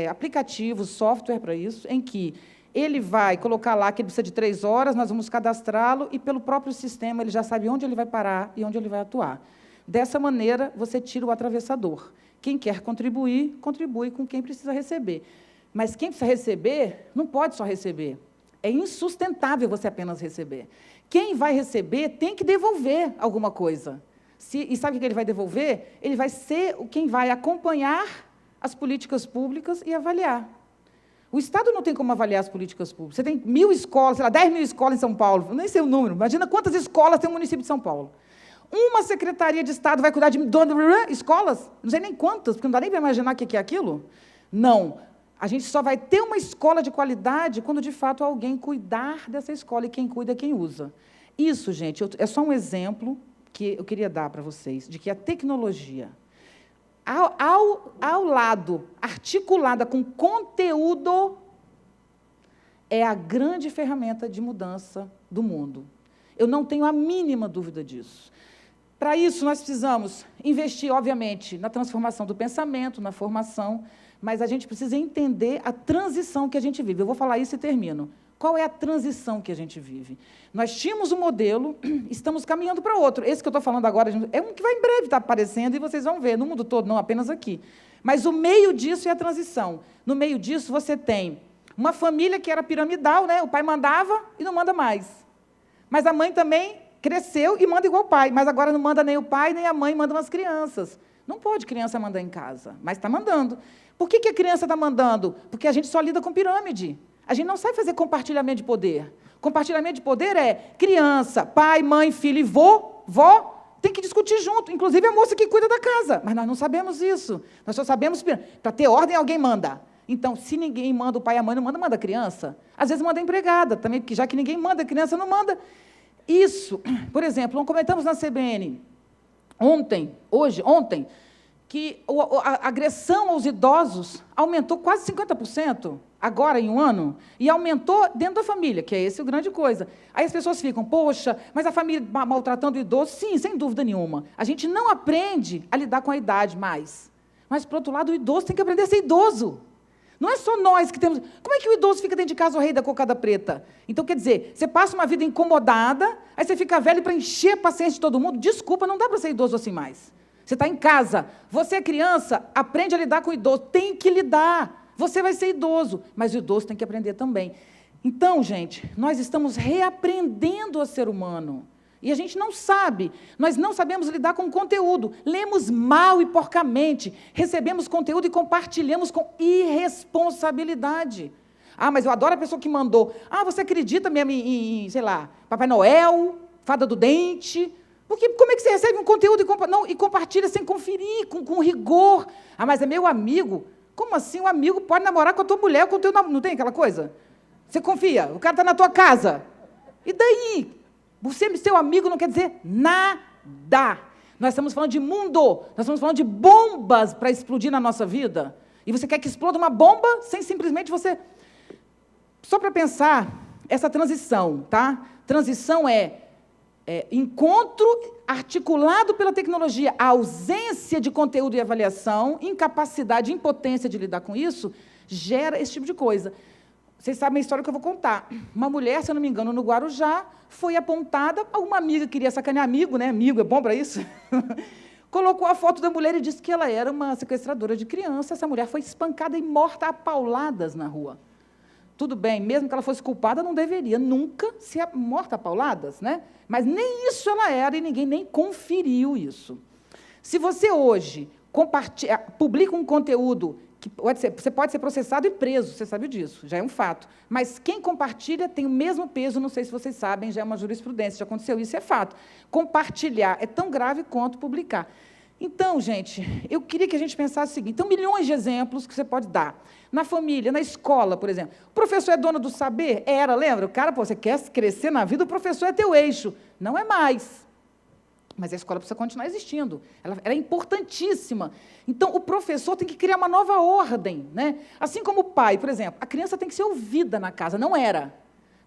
aplicativos, software para isso, em que ele vai colocar lá que ele precisa de 3 horas, nós vamos cadastrá-lo e, pelo próprio sistema, ele já sabe onde ele vai parar e onde ele vai atuar. Dessa maneira, você tira o atravessador. Quem quer contribuir, contribui com quem precisa receber. Mas quem precisa receber, não pode só receber. É insustentável você apenas receber. Quem vai receber tem que devolver alguma coisa. E sabe o que ele vai devolver? Ele vai ser quem vai acompanhar as políticas públicas e avaliar. O Estado não tem como avaliar as políticas públicas. Você tem 1.000 escolas, sei lá, 10.000 escolas em São Paulo, nem sei o número, imagina quantas escolas tem o município de São Paulo. Uma secretaria de Estado vai cuidar de escolas? Não sei nem quantas, porque não dá nem para imaginar o que é aquilo. Não. A gente só vai ter uma escola de qualidade quando, de fato, alguém cuidar dessa escola, e quem cuida é quem usa. Isso, gente, é só um exemplo que eu queria dar para vocês, de que a tecnologia, ao lado, articulada com conteúdo, é a grande ferramenta de mudança do mundo. Eu não tenho a mínima dúvida disso. Para isso, nós precisamos investir, obviamente, na transformação do pensamento, na formação, mas a gente precisa entender a transição que a gente vive. Eu vou falar isso e termino. Qual é a transição que a gente vive? Nós tínhamos um modelo, estamos caminhando para outro. Esse que eu estou falando agora é um que vai em breve estar aparecendo e vocês vão ver, no mundo todo, não apenas aqui. Mas o meio disso é a transição. No meio disso, você tem uma família que era piramidal, né? O pai mandava e não manda mais. Mas a mãe também cresceu e manda igual o pai, mas agora não manda nem o pai, nem a mãe, mandam as crianças. Não pode criança mandar em casa, mas está mandando. Por que a criança está mandando? Porque a gente só lida com pirâmide. A gente não sabe fazer compartilhamento de poder. Compartilhamento de poder é criança, pai, mãe, filho e vó, tem que discutir junto, inclusive a moça que cuida da casa. Mas nós não sabemos isso. Nós só sabemos, para ter ordem, alguém manda. Então, se ninguém manda, o pai e a mãe não manda, manda a criança. Às vezes manda a empregada também, porque já que ninguém manda, a criança não manda. Isso, por exemplo, nós comentamos na CBN, ontem, que a agressão aos idosos aumentou quase 50%, agora em um ano, e aumentou dentro da família, que é esse a grande coisa. Aí as pessoas ficam, poxa, mas a família maltratando o idoso? Sim, sem dúvida nenhuma. A gente não aprende a lidar com a idade mais. Mas, por outro lado, o idoso tem que aprender a ser idoso. Não é só nós que temos... Como é que o idoso fica dentro de casa o rei da cocada preta? Então, quer dizer, você passa uma vida incomodada, aí você fica velho para encher a paciência de todo mundo. Desculpa, não dá para ser idoso assim mais. Você está em casa, você é criança, aprende a lidar com o idoso. Tem que lidar. Você vai ser idoso, mas o idoso tem que aprender também. Então, gente, nós estamos reaprendendo a ser humano. E a gente não sabe, nós não sabemos lidar com o conteúdo. Lemos mal e porcamente, recebemos conteúdo e compartilhamos com irresponsabilidade. Ah, mas eu adoro a pessoa que mandou. Ah, você acredita mesmo em sei lá, Papai Noel, Fada do Dente? Porque como é que você recebe um conteúdo e compartilha sem conferir, com rigor? Ah, mas é meu amigo. Como assim um amigo pode namorar com a tua mulher, com o teu namorado? Não tem aquela coisa? Você confia, o cara está na tua casa. E daí? Você ser seu amigo não quer dizer nada. Nós estamos falando de mundo, nós estamos falando de bombas para explodir na nossa vida. E você quer que exploda uma bomba sem simplesmente você... Só para pensar, essa transição, tá? Transição é encontro articulado pela tecnologia, a ausência de conteúdo e avaliação, incapacidade, impotência de lidar com isso, gera esse tipo de coisa. Vocês sabem a história que eu vou contar. Uma mulher, se eu não me engano, no Guarujá, foi apontada, uma amiga queria sacanear amigo, né? Amigo é bom para isso? Colocou a foto da mulher e disse que ela era uma sequestradora de criança. Essa mulher foi espancada e morta a pauladas na rua. Tudo bem, mesmo que ela fosse culpada, não deveria nunca ser morta a pauladas, né? Mas nem isso ela era e ninguém nem conferiu isso. Se você hoje publica um conteúdo que você pode ser processado e preso, você sabe disso, já é um fato. Mas quem compartilha tem o mesmo peso, não sei se vocês sabem, já é uma jurisprudência, já aconteceu isso, é fato. Compartilhar é tão grave quanto publicar. Então, gente, eu queria que a gente pensasse o seguinte, então, milhões de exemplos que você pode dar. Na família, na escola, por exemplo. O professor é dono do saber? Era, lembra? O cara, pô, você quer crescer na vida, o professor é teu eixo. Não é mais. Mas a escola precisa continuar existindo. Ela é importantíssima. Então, o professor tem que criar uma nova ordem, né? Assim como o pai, por exemplo. A criança tem que ser ouvida na casa. Não era.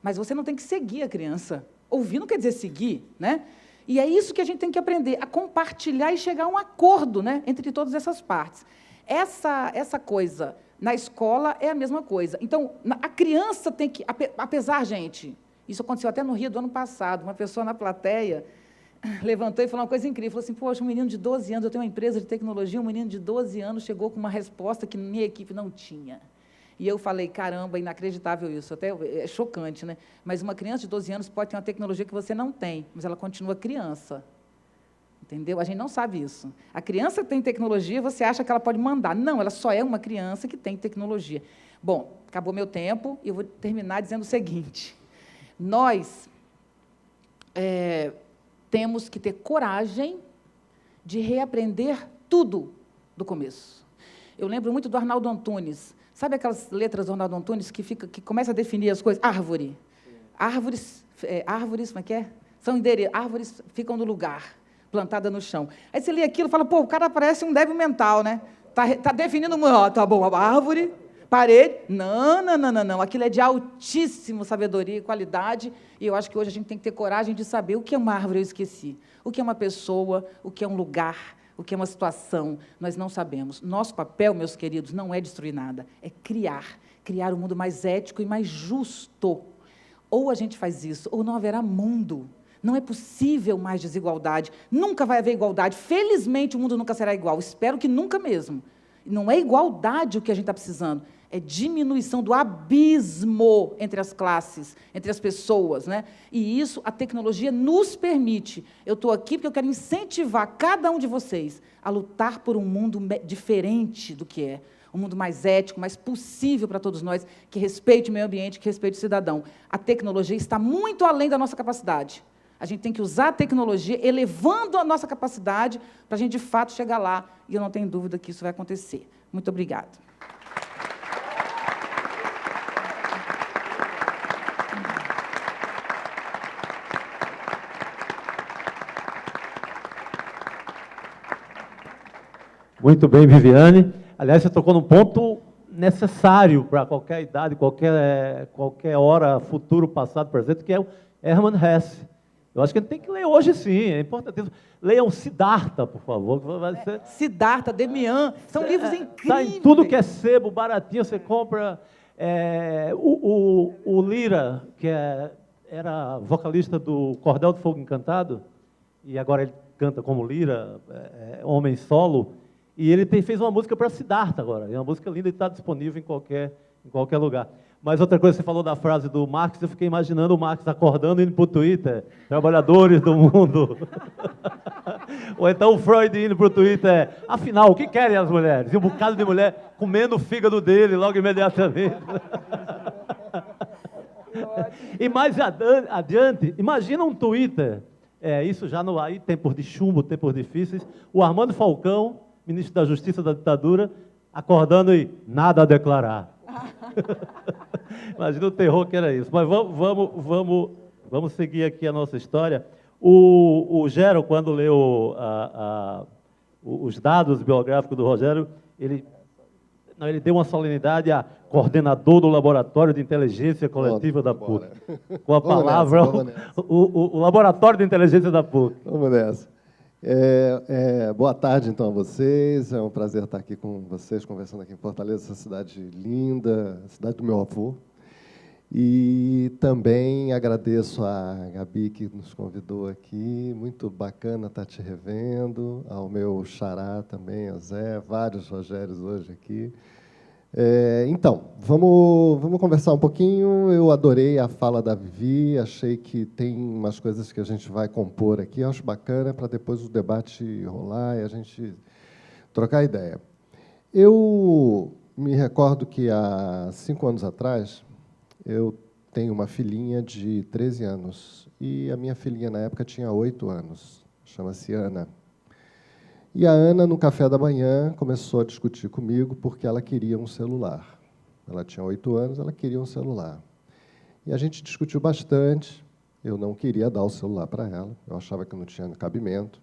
Mas você não tem que seguir a criança. Ouvir não quer dizer seguir, né? E é isso que a gente tem que aprender, a compartilhar e chegar a um acordo, né, entre todas essas partes. Essa coisa na escola é a mesma coisa. Então, a criança tem que... Apesar, gente, isso aconteceu até no Rio do ano passado, uma pessoa na plateia levantou e falou uma coisa incrível, falou assim, poxa, um menino de 12 anos, eu tenho uma empresa de tecnologia, um menino de 12 anos chegou com uma resposta que minha equipe não tinha. E eu falei, caramba, inacreditável isso, até é chocante, né? Mas uma criança de 12 anos pode ter uma tecnologia que você não tem, mas ela continua criança. Entendeu? A gente não sabe isso. A criança que tem tecnologia, você acha que ela pode mandar. Não, ela só é uma criança que tem tecnologia. Bom, acabou meu tempo e eu vou terminar dizendo o seguinte. Nós temos que ter coragem de reaprender tudo do começo. Eu lembro muito do Arnaldo Antunes. Sabe aquelas letras do Arnaldo Antunes que começa a definir as coisas? Árvore. Árvores, como é que é? São endereços. Árvores ficam no lugar, plantada no chão. Aí você lê aquilo e fala, pô, o cara parece um débil mental, né? Tá definindo, tá bom, árvore, parede. Não. Aquilo é de altíssima sabedoria e qualidade. E eu acho que hoje a gente tem que ter coragem de saber o que é uma árvore, eu esqueci. O que é uma pessoa, o que é um lugar, o que é uma situação, nós não sabemos. Nosso papel, meus queridos, não é destruir nada, é criar um mundo mais ético e mais justo. Ou a gente faz isso, ou não haverá mundo. Não é possível mais desigualdade, nunca vai haver igualdade. Felizmente, o mundo nunca será igual, espero que nunca mesmo. Não é igualdade o que a gente está precisando, é diminuição do abismo entre as classes, entre as pessoas, né? E isso a tecnologia nos permite. Eu estou aqui porque eu quero incentivar cada um de vocês a lutar por um mundo diferente do que é. Um mundo mais ético, mais possível para todos nós, que respeite o meio ambiente, que respeite o cidadão. A tecnologia está muito além da nossa capacidade. A gente tem que usar a tecnologia, elevando a nossa capacidade, para a gente, de fato, chegar lá. E eu não tenho dúvida que isso vai acontecer. Muito obrigada. Muito Muito bem, Viviane. Aliás, você tocou num ponto necessário para qualquer idade, qualquer hora, futuro, passado, presente, que é o Hermann Hesse. Eu acho que a gente tem que ler hoje, sim, é importante. Leiam Siddhartha, por favor. Vai ser... Siddhartha, Demian, são livros incríveis. Está em tudo que é sebo, baratinho, você compra. O Lira, que era vocalista do Cordel do Fogo Encantado, e agora ele canta como Lira, homem solo, e ele fez uma música para Siddhartha agora. É uma música linda e está disponível em qualquer lugar. Mas outra coisa, você falou da frase do Marx, eu fiquei imaginando o Marx acordando e indo para o Twitter, trabalhadores do mundo. Ou então o Freud indo para o Twitter, afinal, o que querem as mulheres? E um bocado de mulher comendo o fígado dele logo imediatamente. E mais adiante, imagina um Twitter, isso já no aí, tempos de chumbo, tempos difíceis, o Armando Falcão, ministro da Justiça da ditadura, acordando e nada a declarar. Imagina o terror que era isso. Mas vamos seguir aqui a nossa história. O Gero, quando leu os dados biográficos do Rogério, ele deu uma solenidade a coordenador do Laboratório de Inteligência Coletiva da PUC. Com a palavra, o Laboratório de Inteligência da PUC. Vamos nessa. Boa tarde, então, a vocês. É um prazer estar aqui com vocês, conversando aqui em Fortaleza, essa cidade linda, cidade do meu avô. E também agradeço a Gabi, que nos convidou aqui. Muito bacana estar te revendo. Ao meu xará também, ao Zé, vários Rogérios hoje aqui. Então, vamos conversar um pouquinho. Eu adorei a fala da Vivi, achei que tem umas coisas que a gente vai compor aqui, acho bacana para depois o debate rolar e a gente trocar ideia. Eu me recordo que há 5 anos atrás, eu tenho uma filhinha de 13 anos, e a minha filhinha, na época, tinha 8 anos, chama-se Ana. E a Ana, no café da manhã, começou a discutir comigo porque ela queria um celular. Ela tinha 8 anos, ela queria um celular. E a gente discutiu bastante. Eu não queria dar o celular para ela, eu achava que não tinha cabimento.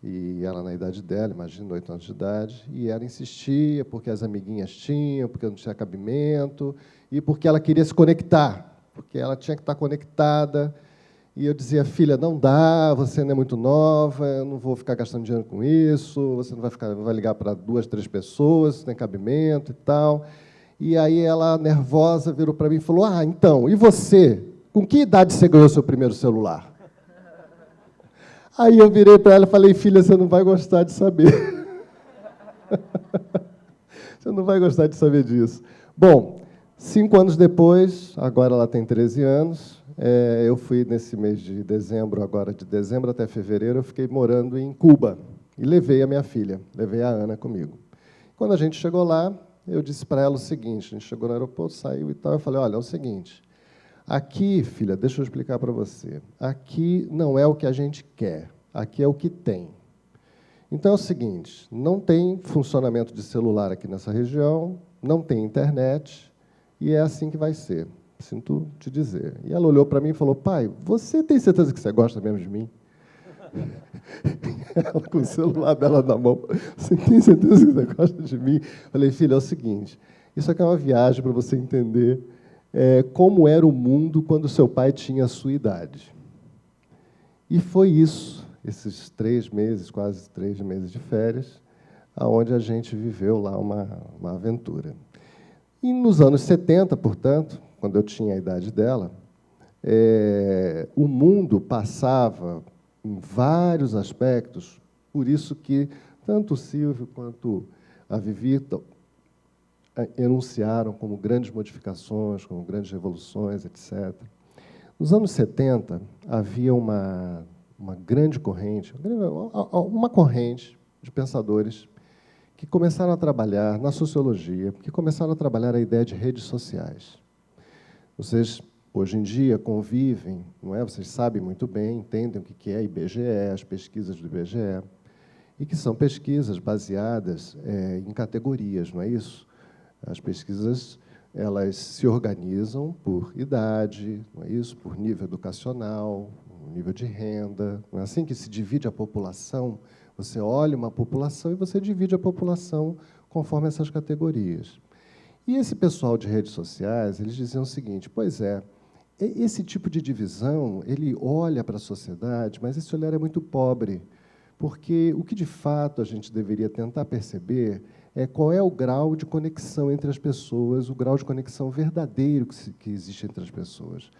E ela, na idade dela, imagina, 8 anos de idade, e ela insistia porque as amiguinhas tinham, porque não tinha cabimento, e porque ela queria se conectar, porque ela tinha que estar conectada. E eu dizia, filha, não dá, você não é muito nova, eu não vou ficar gastando dinheiro com isso, você não vai ligar para 2, 3 pessoas, você tem cabimento e tal. E aí ela, nervosa, virou para mim e falou, então, e você? Com que idade você ganhou seu primeiro celular? Aí eu virei para ela e falei, filha, você não vai gostar de saber. Você não vai gostar de saber disso. Bom, 5 anos depois, agora ela tem 13 anos, eu fui nesse mês de dezembro, agora de dezembro até fevereiro, eu fiquei morando em Cuba e levei a minha filha, levei a Ana comigo. Quando a gente chegou lá, eu disse para ela o seguinte, a gente chegou no aeroporto, saiu e tal, eu falei, olha, é o seguinte, aqui, filha, deixa eu explicar para você, aqui não é o que a gente quer, aqui é o que tem. Então é o seguinte, não tem funcionamento de celular aqui nessa região, não tem internet, e é assim que vai ser. Sinto te dizer. E ela olhou para mim e falou, pai, você tem certeza que você gosta mesmo de mim? Ela com o celular dela na mão, você tem certeza que você gosta de mim? Falei, filha, é o seguinte, isso aqui é uma viagem para você entender como era o mundo quando seu pai tinha a sua idade. E foi isso, esses 3 meses, quase 3 meses de férias, onde a gente viveu lá uma aventura. E nos anos 70, portanto, quando eu tinha a idade dela, o mundo passava em vários aspectos, por isso que tanto o Silvio quanto a Vivi enunciaram como grandes modificações, como grandes revoluções, etc. Nos anos 70, havia uma grande corrente, uma corrente de pensadores que começaram a trabalhar na sociologia, que começaram a trabalhar a ideia de redes sociais. Vocês, hoje em dia, convivem, não é? Vocês sabem muito bem, entendem o que é IBGE, as pesquisas do IBGE, e que são pesquisas baseadas em categorias, não é isso? As pesquisas, elas se organizam por idade, não é isso? Por nível educacional, nível de renda. Não é assim que se divide a população? Você olha uma população e você divide a população conforme essas categorias. E esse pessoal de redes sociais, eles diziam o seguinte, pois é, esse tipo de divisão, ele olha para a sociedade, mas esse olhar é muito pobre, porque o que, de fato, a gente deveria tentar perceber é qual é o grau de conexão entre as pessoas, o grau de conexão verdadeiro que existe entre as pessoas.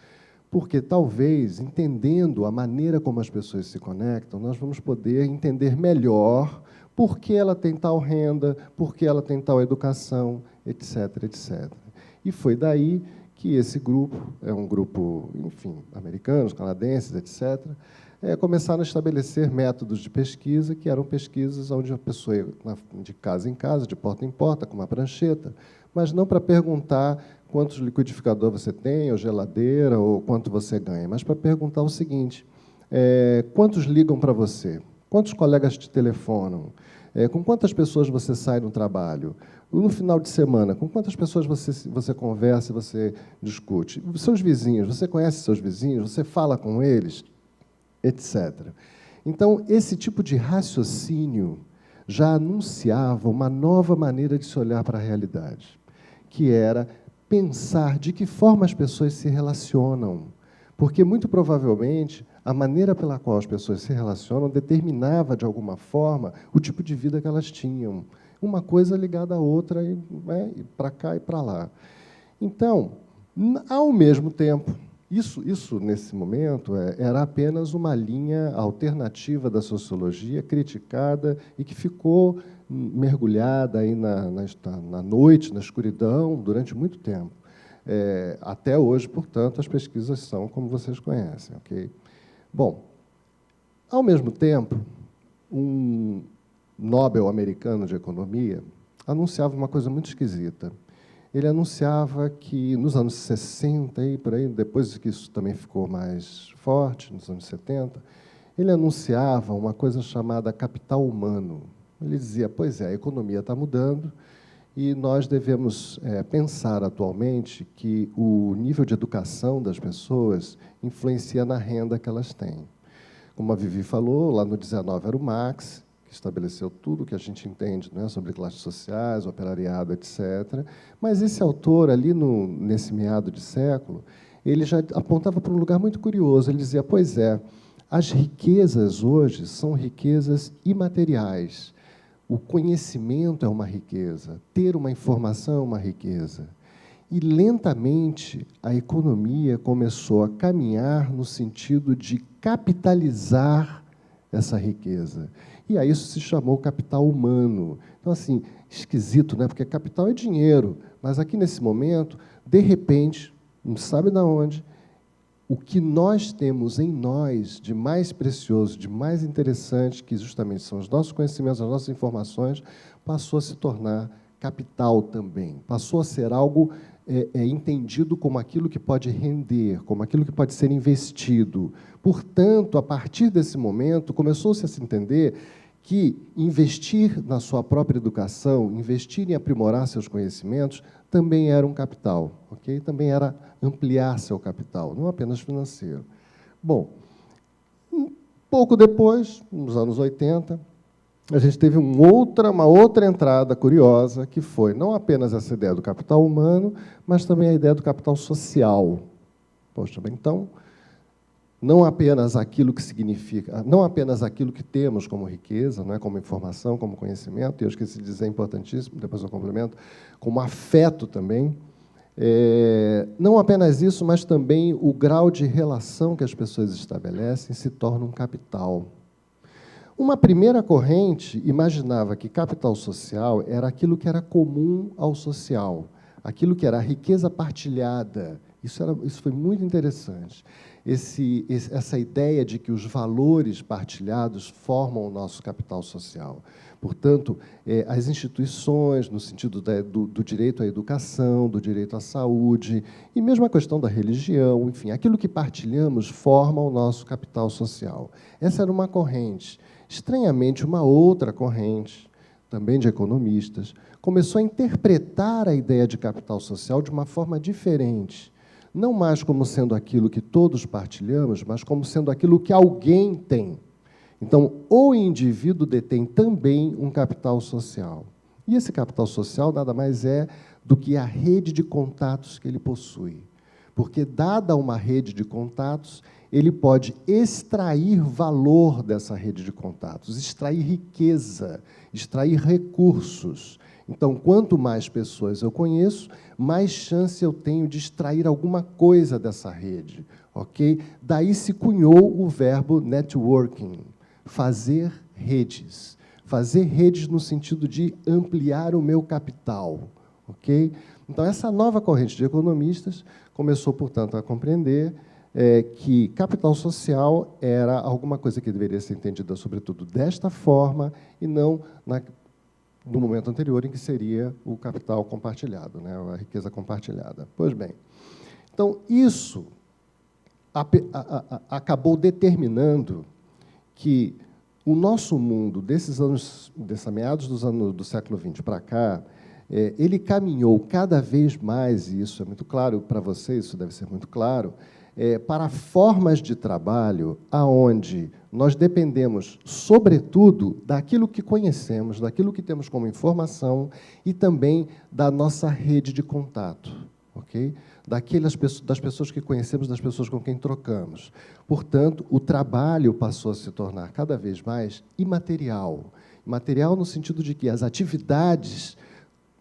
Porque, talvez, entendendo a maneira como as pessoas se conectam, nós vamos poder entender melhor por que ela tem tal renda, por que ela tem tal educação, etc., etc. E foi daí que esse grupo, é um grupo, enfim, americanos, canadenses, etc., começaram a estabelecer métodos de pesquisa, que eram pesquisas onde a pessoa ia de casa em casa, de porta em porta, com uma prancheta, mas não para perguntar quantos liquidificador você tem, ou geladeira, ou quanto você ganha, mas para perguntar o seguinte, quantos ligam para você? Quantos colegas te telefonam? Com quantas pessoas você sai no trabalho? No final de semana, com quantas pessoas você conversa, você discute? Seus vizinhos, você conhece seus vizinhos? Você fala com eles? Etc. Então, esse tipo de raciocínio já anunciava uma nova maneira de se olhar para a realidade, que era pensar de que forma as pessoas se relacionam. Porque, muito provavelmente, a maneira pela qual as pessoas se relacionam determinava, de alguma forma, o tipo de vida que elas tinham. Uma coisa ligada à outra, e para cá e para lá. Então, ao mesmo tempo, isso nesse momento, era apenas uma linha alternativa da sociologia, criticada, e que ficou mergulhada aí na noite, na escuridão, durante muito tempo. Até hoje, portanto, as pesquisas são como vocês conhecem. Okay? Bom, ao mesmo tempo, um Nobel americano de economia anunciava uma coisa muito esquisita. Ele anunciava que, nos anos 60, e por aí, depois que isso também ficou mais forte, nos anos 70, ele anunciava uma coisa chamada capital humano. Ele dizia, pois é, a economia está mudando e nós devemos pensar atualmente que o nível de educação das pessoas influencia na renda que elas têm. Como a Vivi falou, lá no 19 era o Marx, que estabeleceu tudo o que a gente entende, né, sobre classes sociais, operariado, etc. Mas esse autor, ali nesse meado de século, ele já apontava para um lugar muito curioso. Ele dizia, pois é, as riquezas hoje são riquezas imateriais. O conhecimento é uma riqueza, ter uma informação é uma riqueza. E, lentamente, a economia começou a caminhar no sentido de capitalizar essa riqueza. E a isso se chamou capital humano. Então, assim, esquisito, né? Porque capital é dinheiro, mas aqui, nesse momento, de repente, não sabe de onde, o que nós temos em nós de mais precioso, de mais interessante, que justamente são os nossos conhecimentos, as nossas informações, passou a se tornar capital também. Passou a ser algo entendido como aquilo que pode render, como aquilo que pode ser investido. Portanto, a partir desse momento, começou-se a se entender que investir na sua própria educação, investir em aprimorar seus conhecimentos, também era um capital, ok? Também era ampliar seu capital, não apenas financeiro. Bom, um pouco depois, nos anos 80, a gente teve uma outra entrada curiosa, que foi não apenas essa ideia do capital humano, mas também a ideia do capital social. Poxa, então, não apenas aquilo que significa, não apenas aquilo que temos como riqueza, não é, como informação, como conhecimento, e eu esqueci de dizer, importantíssimo, depois eu complemento, como afeto também, não apenas isso, mas também o grau de relação que as pessoas estabelecem se torna um capital. Uma primeira corrente imaginava que capital social era aquilo que era comum ao social, aquilo que era a riqueza partilhada. Isso foi muito interessante. Essa ideia de que os valores partilhados formam o nosso capital social. Portanto, as instituições, no sentido do direito à educação, do direito à saúde, e mesmo a questão da religião, enfim, aquilo que partilhamos forma o nosso capital social. Essa era uma corrente. Estranhamente, uma outra corrente, também de economistas, começou a interpretar a ideia de capital social de uma forma diferente. Não mais como sendo aquilo que todos partilhamos, mas como sendo aquilo que alguém tem. Então, o indivíduo detém também um capital social. E esse capital social nada mais é do que a rede de contatos que ele possui. Porque, dada uma rede de contatos, ele pode extrair valor dessa rede de contatos, extrair riqueza, extrair recursos. Então, quanto mais pessoas eu conheço, mais chance eu tenho de extrair alguma coisa dessa rede. Ok? Daí se cunhou o verbo networking, fazer redes. Fazer redes no sentido de ampliar o meu capital. Ok? Então, essa nova corrente de economistas começou, portanto, a compreender que capital social era alguma coisa que deveria ser entendida, sobretudo, desta forma, e não no momento anterior, em que seria o capital compartilhado, né, a riqueza compartilhada. Pois bem, então, isso acabou determinando que o nosso mundo, meados do século XX para cá, ele caminhou cada vez mais, e isso é muito claro para vocês, isso deve ser muito claro, para formas de trabalho aonde nós dependemos, sobretudo, daquilo que conhecemos, daquilo que temos como informação e também da nossa rede de contato, ok? Das pessoas que conhecemos, das pessoas com quem trocamos. Portanto, o trabalho passou a se tornar cada vez mais imaterial. Imaterial no sentido de que as atividades,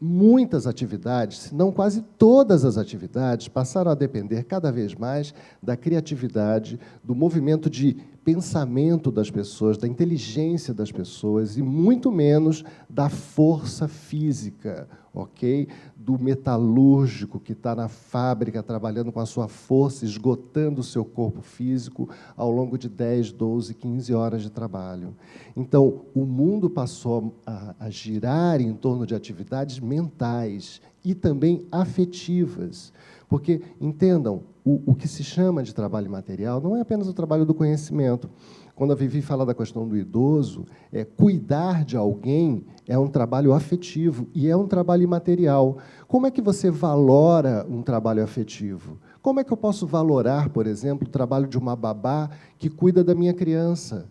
muitas atividades, se não quase todas as atividades, passaram a depender cada vez mais da criatividade, do movimento de pensamento das pessoas, da inteligência das pessoas, e muito menos da força física, ok? Do metalúrgico que está na fábrica trabalhando com a sua força, esgotando o seu corpo físico ao longo de 10, 12, 15 horas de trabalho. Então, o mundo passou a girar em torno de atividades mentais e também afetivas. Porque, entendam, o que se chama de trabalho material não é apenas o trabalho do conhecimento. Quando a Vivi fala da questão do idoso, cuidar de alguém é um trabalho afetivo e é um trabalho imaterial. Como é que você valora um trabalho afetivo? Como é que eu posso valorar, por exemplo, o trabalho de uma babá que cuida da minha criança?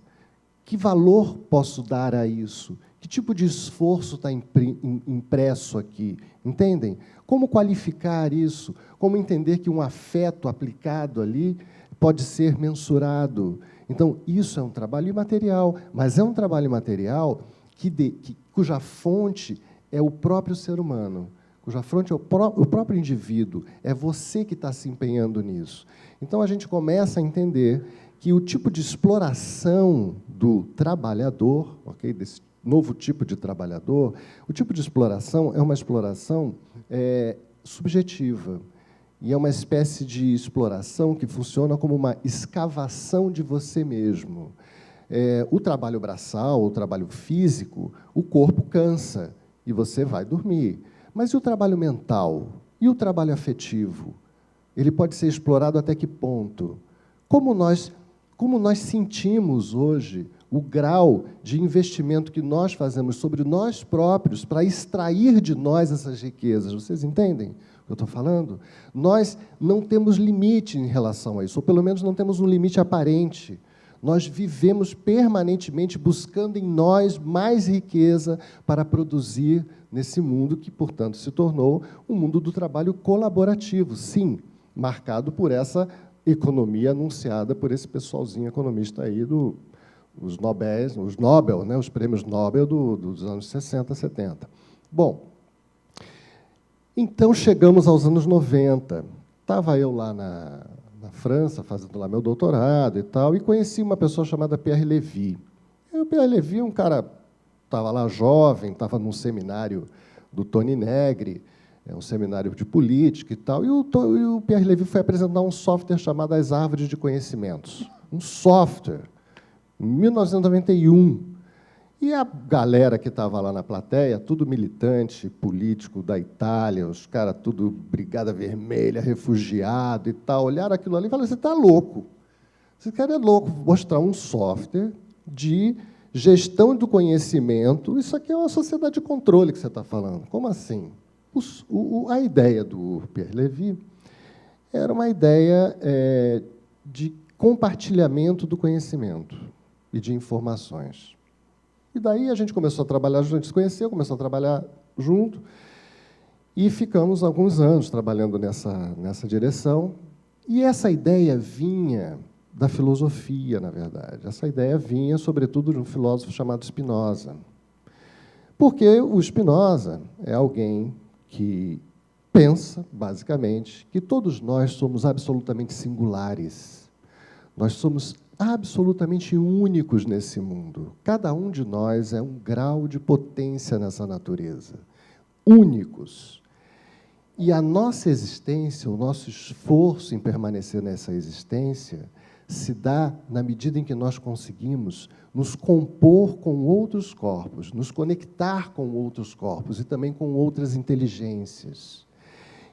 Que valor posso dar a isso? Que tipo de esforço está impresso aqui? Entendem? Como qualificar isso? Como entender que um afeto aplicado ali pode ser mensurado? Então, isso é um trabalho imaterial, mas é um trabalho imaterial cuja fonte é o próprio ser humano, cuja fonte é o próprio indivíduo, é você que está se empenhando nisso. Então, a gente começa a entender que o tipo de exploração do trabalhador, okay, desse novo tipo de trabalhador, o tipo de exploração é uma exploração subjetiva. E é uma espécie de exploração que funciona como uma escavação de você mesmo. O trabalho braçal, o trabalho físico, o corpo cansa e você vai dormir. Mas e o trabalho mental? E o trabalho afetivo? Ele pode ser explorado até que ponto? Como nós sentimos hoje o grau de investimento que nós fazemos sobre nós próprios para extrair de nós essas riquezas? Vocês entendem o que eu estou falando? Nós não temos limite em relação a isso, ou pelo menos não temos um limite aparente. Nós vivemos permanentemente buscando em nós mais riqueza para produzir nesse mundo que, portanto, se tornou um mundo do trabalho colaborativo, sim, marcado por essa economia anunciada por esse pessoalzinho economista aí os Nobel, né, os prêmios Nobel dos anos 60, 70. Bom, então chegamos aos anos 90. Estava eu lá na França, fazendo lá meu doutorado e tal, e conheci uma pessoa chamada Pierre Levy. O Pierre Levy, um cara, estava lá jovem, estava num seminário do Tony Negri, um seminário de política e tal, e o Pierre Levy foi apresentar um software chamado As Árvores de Conhecimentos. Um software, em 1991. E a galera que estava lá na plateia, tudo militante, político da Itália, os caras tudo Brigada Vermelha, refugiado e tal, olharam aquilo ali e falaram, você está louco. Esse cara é louco, mostrar um software de gestão do conhecimento, isso aqui é uma sociedade de controle que você está falando. Como assim? A ideia do Pierre Levy era uma ideia de compartilhamento do conhecimento. e de informações. E daí a gente começou a trabalhar junto, a gente se conheceu, começou a trabalhar junto, e ficamos alguns anos trabalhando nessa direção. E essa ideia vinha da filosofia, na verdade. Essa ideia vinha, sobretudo, de um filósofo chamado Spinoza. Porque o Spinoza é alguém que pensa, basicamente, que todos nós somos absolutamente singulares. Nós somos absolutamente únicos nesse mundo. Cada um de nós é um grau de potência nessa natureza. Únicos. E a nossa existência, o nosso esforço em permanecer nessa existência, se dá na medida em que nós conseguimos nos compor com outros corpos, nos conectar com outros corpos e também com outras inteligências.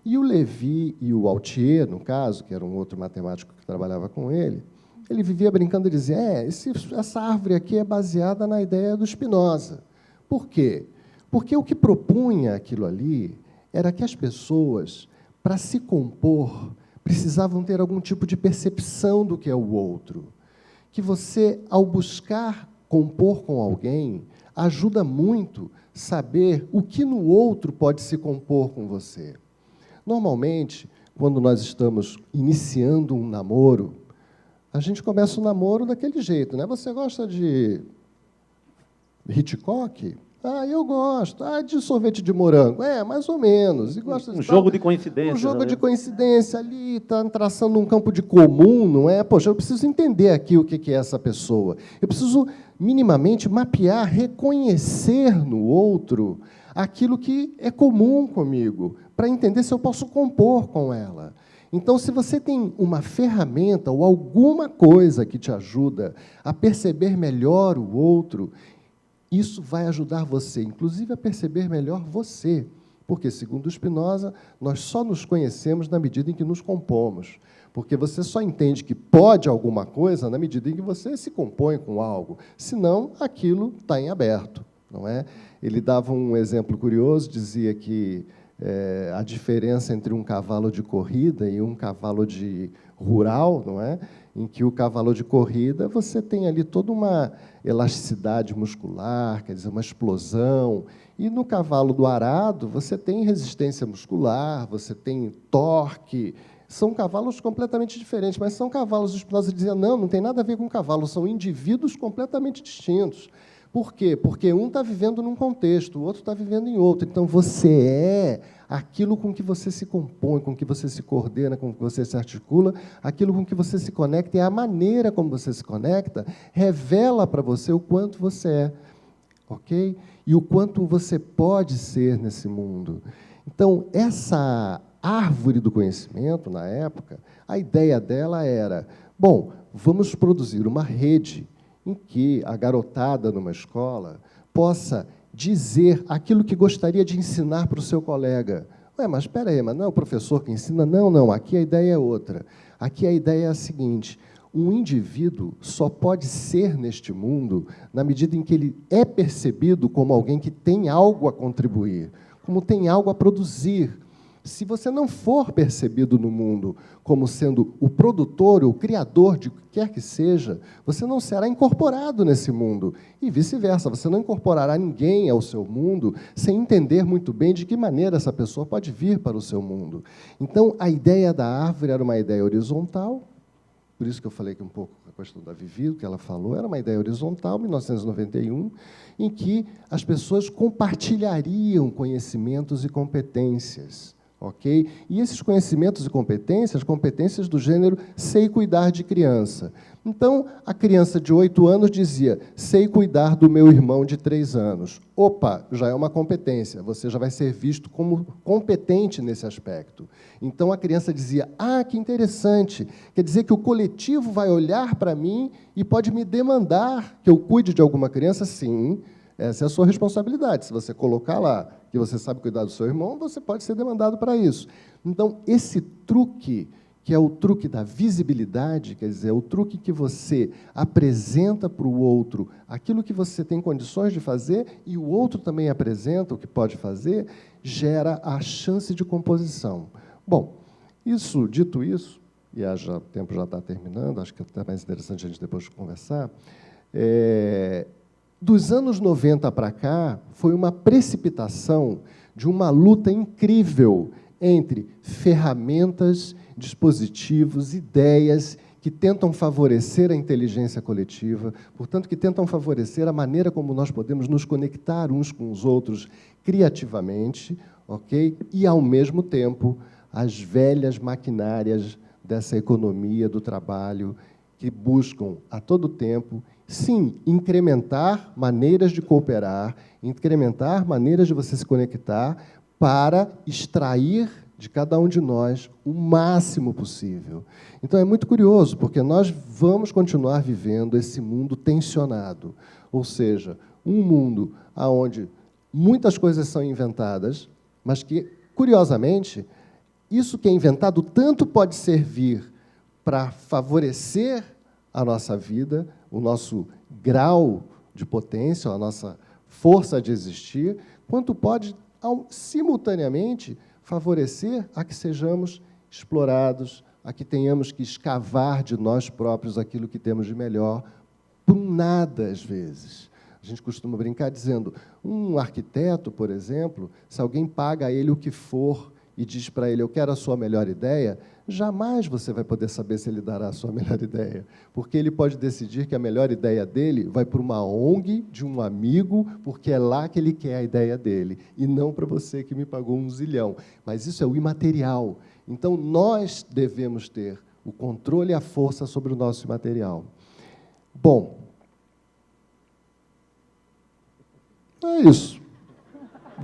E o Lévy e o Altier, no caso, que era um outro matemático que trabalhava com ele vivia brincando e dizia, essa árvore aqui é baseada na ideia do Spinoza. Por quê? Porque o que propunha aquilo ali era que as pessoas, para se compor, precisavam ter algum tipo de percepção do que é o outro. Que você, ao buscar compor com alguém, ajuda muito saber o que no outro pode se compor com você. Normalmente, quando nós estamos iniciando um namoro, a gente começa o namoro daquele jeito, né? Você gosta de Hitchcock? Eu gosto. De sorvete de morango? Mais ou menos. E gosta um jogo de coincidência. Um jogo de coincidência ali, está traçando um campo de comum, não é? Poxa, eu preciso entender aqui o que é essa pessoa. Eu preciso, minimamente, mapear, reconhecer no outro aquilo que é comum comigo, para entender se eu posso compor com ela. Então, se você tem uma ferramenta ou alguma coisa que te ajuda a perceber melhor o outro, isso vai ajudar você, inclusive, a perceber melhor você. Porque, segundo Spinoza, nós só nos conhecemos na medida em que nos compomos. Porque você só entende que pode alguma coisa na medida em que você se compõe com algo. Senão, aquilo está em aberto, não é? Ele dava um exemplo curioso, dizia que a diferença entre um cavalo de corrida e um cavalo de rural, não é? Em que o cavalo de corrida, você tem ali toda uma elasticidade muscular, quer dizer, uma explosão, e no cavalo do arado, você tem resistência muscular, você tem torque. São cavalos completamente diferentes, mas são cavalos, os Spinoza dizia, não tem nada a ver com cavalo, são indivíduos completamente distintos. Por quê? Porque um está vivendo num contexto, o outro está vivendo em outro. Então, você é aquilo com que você se compõe, com que você se coordena, com que você se articula, aquilo com que você se conecta, e a maneira como você se conecta revela para você o quanto você é, ok? E o quanto você pode ser nesse mundo. Então, essa árvore do conhecimento, na época, a ideia dela era, bom, vamos produzir uma rede em que a garotada numa escola possa dizer aquilo que gostaria de ensinar para o seu colega. Mas espera aí, mas não é o professor que ensina? Não, aqui a ideia é outra. Aqui a ideia é a seguinte, um indivíduo só pode ser neste mundo na medida em que ele é percebido como alguém que tem algo a contribuir, como tem algo a produzir. Se você não for percebido no mundo como sendo o produtor, o criador de o que quer que seja, você não será incorporado nesse mundo. E vice-versa, você não incorporará ninguém ao seu mundo sem entender muito bem de que maneira essa pessoa pode vir para o seu mundo. Então, a ideia da árvore era uma ideia horizontal, por isso que eu falei que um pouco a questão da Vivi, o que ela falou, era uma ideia horizontal, 1991, em que as pessoas compartilhariam conhecimentos e competências. Okay? E esses conhecimentos e competências do gênero sei cuidar de criança. Então, a criança de 8 anos dizia, sei cuidar do meu irmão de 3 anos. Opa, já é uma competência, você já vai ser visto como competente nesse aspecto. Então, a criança dizia, que interessante, quer dizer que o coletivo vai olhar para mim e pode me demandar que eu cuide de alguma criança? Sim, essa é a sua responsabilidade. Se você colocar lá que você sabe cuidar do seu irmão, você pode ser demandado para isso. Então, esse truque, que é o truque da visibilidade, quer dizer, é o truque que você apresenta para o outro aquilo que você tem condições de fazer e o outro também apresenta o que pode fazer, gera a chance de composição. Bom, dito isso, e o tempo já está terminando, acho que é até mais interessante a gente depois conversar, Dos anos 90 para cá, foi uma precipitação de uma luta incrível entre ferramentas, dispositivos, ideias que tentam favorecer a inteligência coletiva, portanto, que tentam favorecer a maneira como nós podemos nos conectar uns com os outros criativamente, ok? E, ao mesmo tempo, as velhas maquinárias dessa economia do trabalho que buscam, a todo tempo, sim, incrementar maneiras de cooperar, incrementar maneiras de você se conectar para extrair de cada um de nós o máximo possível. Então, é muito curioso, porque nós vamos continuar vivendo esse mundo tensionado, ou seja, um mundo onde muitas coisas são inventadas, mas que, curiosamente, isso que é inventado tanto pode servir para favorecer a nossa vida, o nosso grau de potência, a nossa força de existir, quanto pode, simultaneamente, favorecer a que sejamos explorados, a que tenhamos que escavar de nós próprios aquilo que temos de melhor, por nada, às vezes. A gente costuma brincar dizendo, um arquiteto, por exemplo, se alguém paga a ele o que for e diz para ele, eu quero a sua melhor ideia, jamais você vai poder saber se ele dará a sua melhor ideia, porque ele pode decidir que a melhor ideia dele vai para uma ONG de um amigo, porque é lá que ele quer a ideia dele, e não para você que me pagou 1 zilhão. Mas isso é o imaterial. Então, nós devemos ter o controle e a força sobre o nosso imaterial. Bom, é isso.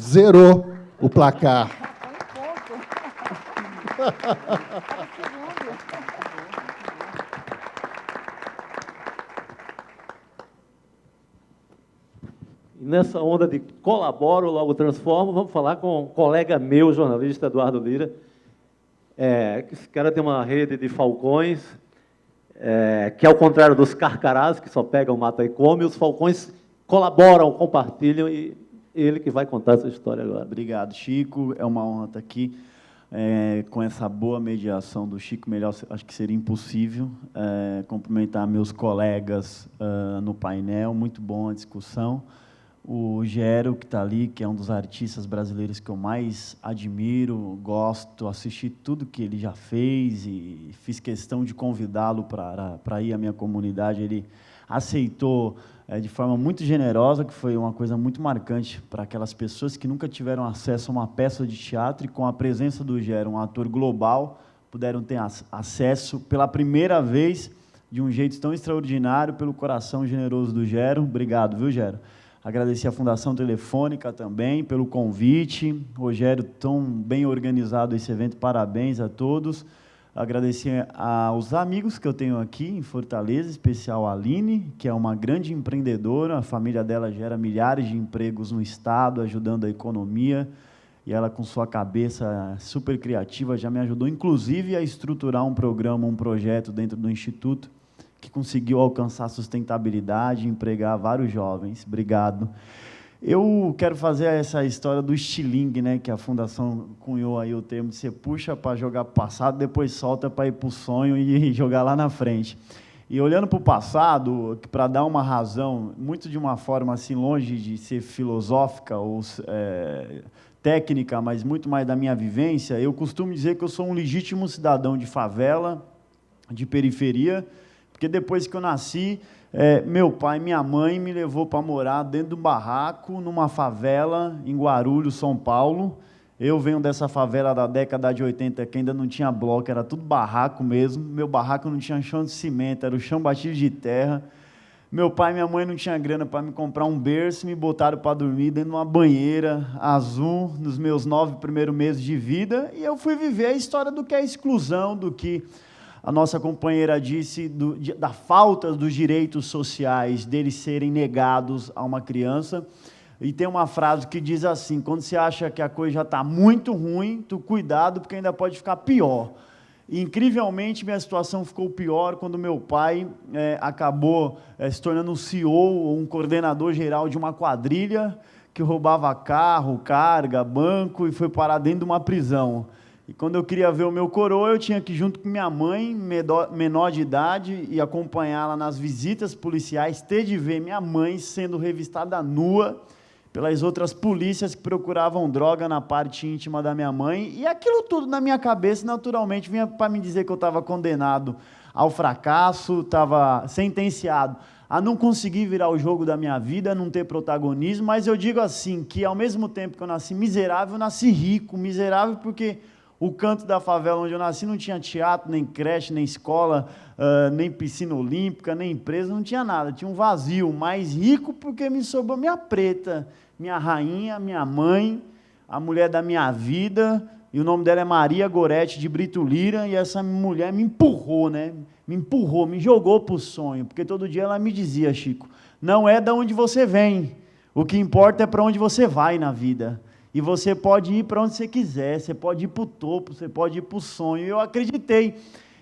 Zerou o placar. E nessa onda de colaboro, logo transformo, vamos falar com um colega meu, jornalista, Eduardo Lira. Esse cara tem uma rede de falcões, que, ao contrário dos carcarás, que só pegam, matam e comem, os falcões colaboram, compartilham, e ele que vai contar essa história agora. Obrigado, Chico. É uma honra estar aqui. Com essa boa mediação do Chico, melhor acho que seria impossível. Cumprimentar meus colegas no painel, muito bom a discussão. O Gero, que está ali, que é um dos artistas brasileiros que eu mais admiro, gosto, assisti tudo que ele já fez e fiz questão de convidá-lo para ir à minha comunidade. Ele aceitou de forma muito generosa, que foi uma coisa muito marcante para aquelas pessoas que nunca tiveram acesso a uma peça de teatro, e com a presença do Gero, um ator global, puderam ter acesso pela primeira vez, de um jeito tão extraordinário, pelo coração generoso do Gero. Obrigado, viu, Gero? Agradecer à Fundação Telefônica também pelo convite. Rogério, tão bem organizado esse evento, parabéns a todos. Agradecer aos amigos que eu tenho aqui em Fortaleza, em especial a Aline, que é uma grande empreendedora, a família dela gera milhares de empregos no Estado, ajudando a economia, e ela, com sua cabeça super criativa, já me ajudou, inclusive, a estruturar um programa, um projeto dentro do Instituto, que conseguiu alcançar sustentabilidade e empregar vários jovens. Obrigado. Eu quero fazer essa história do estilingue, né, que a Fundação cunhou aí o termo de você puxa para jogar para o passado, depois solta para ir para o sonho e jogar lá na frente. E olhando para o passado, para dar uma razão, muito de uma forma assim, longe de ser filosófica ou técnica, mas muito mais da minha vivência, eu costumo dizer que eu sou um legítimo cidadão de favela, de periferia, porque depois que eu nasci, meu pai e minha mãe me levou para morar dentro de um barraco, numa favela, em Guarulhos, São Paulo. Eu venho dessa favela da década de 80, que ainda não tinha bloco, era tudo barraco mesmo. Meu barraco não tinha chão de cimento, era o chão batido de terra. Meu pai e minha mãe não tinham grana para me comprar um berço, me botaram para dormir dentro de uma banheira azul, nos meus 9 primeiros meses de vida, e eu fui viver a história do que é exclusão, do que a nossa companheira disse, da falta dos direitos sociais, deles serem negados a uma criança. E tem uma frase que diz assim, quando você acha que a coisa já está muito ruim, tu cuidado, porque ainda pode ficar pior. E, incrivelmente, minha situação ficou pior quando meu pai acabou se tornando um CEO, ou um coordenador geral de uma quadrilha que roubava carro, carga, banco, e foi parar dentro de uma prisão. E quando eu queria ver o meu coroa, eu tinha que ir junto com minha mãe, menor de idade, e acompanhá-la nas visitas policiais, ter de ver minha mãe sendo revistada nua pelas outras polícias que procuravam droga na parte íntima da minha mãe. E aquilo tudo na minha cabeça, naturalmente, vinha para me dizer que eu estava condenado ao fracasso, estava sentenciado a não conseguir virar o jogo da minha vida, não ter protagonismo. Mas eu digo assim, que ao mesmo tempo que eu nasci miserável, eu nasci rico. Miserável porque o canto da favela onde eu nasci não tinha teatro, nem creche, nem escola, nem piscina olímpica, nem empresa, não tinha nada. Tinha um vazio. Mais rico porque me sobrou minha preta, minha rainha, minha mãe, a mulher da minha vida, e o nome dela é Maria Gorete de Brito Lira, e essa mulher me empurrou, né? Me empurrou, me jogou para o sonho, porque todo dia ela me dizia, Chico, não é de onde você vem, o que importa é para onde você vai na vida. E você pode ir para onde você quiser, você pode ir para o topo, você pode ir para o sonho. E eu acreditei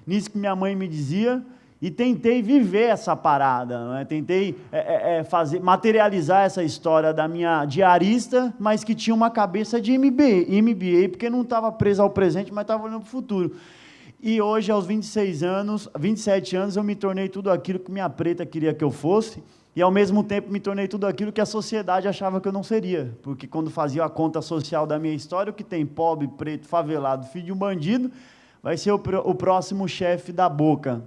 nisso que minha mãe me dizia e tentei viver essa parada, né? Tentei materializar essa história da minha diarista, mas que tinha uma cabeça de MBA, porque não estava preso ao presente, mas estava olhando para o futuro. E hoje, aos 27 anos, eu me tornei tudo aquilo que minha preta queria que eu fosse, e, ao mesmo tempo, me tornei tudo aquilo que a sociedade achava que eu não seria, porque, quando fazia a conta social da minha história, o que tem pobre, preto, favelado, filho de um bandido, vai ser o próximo chefe da boca.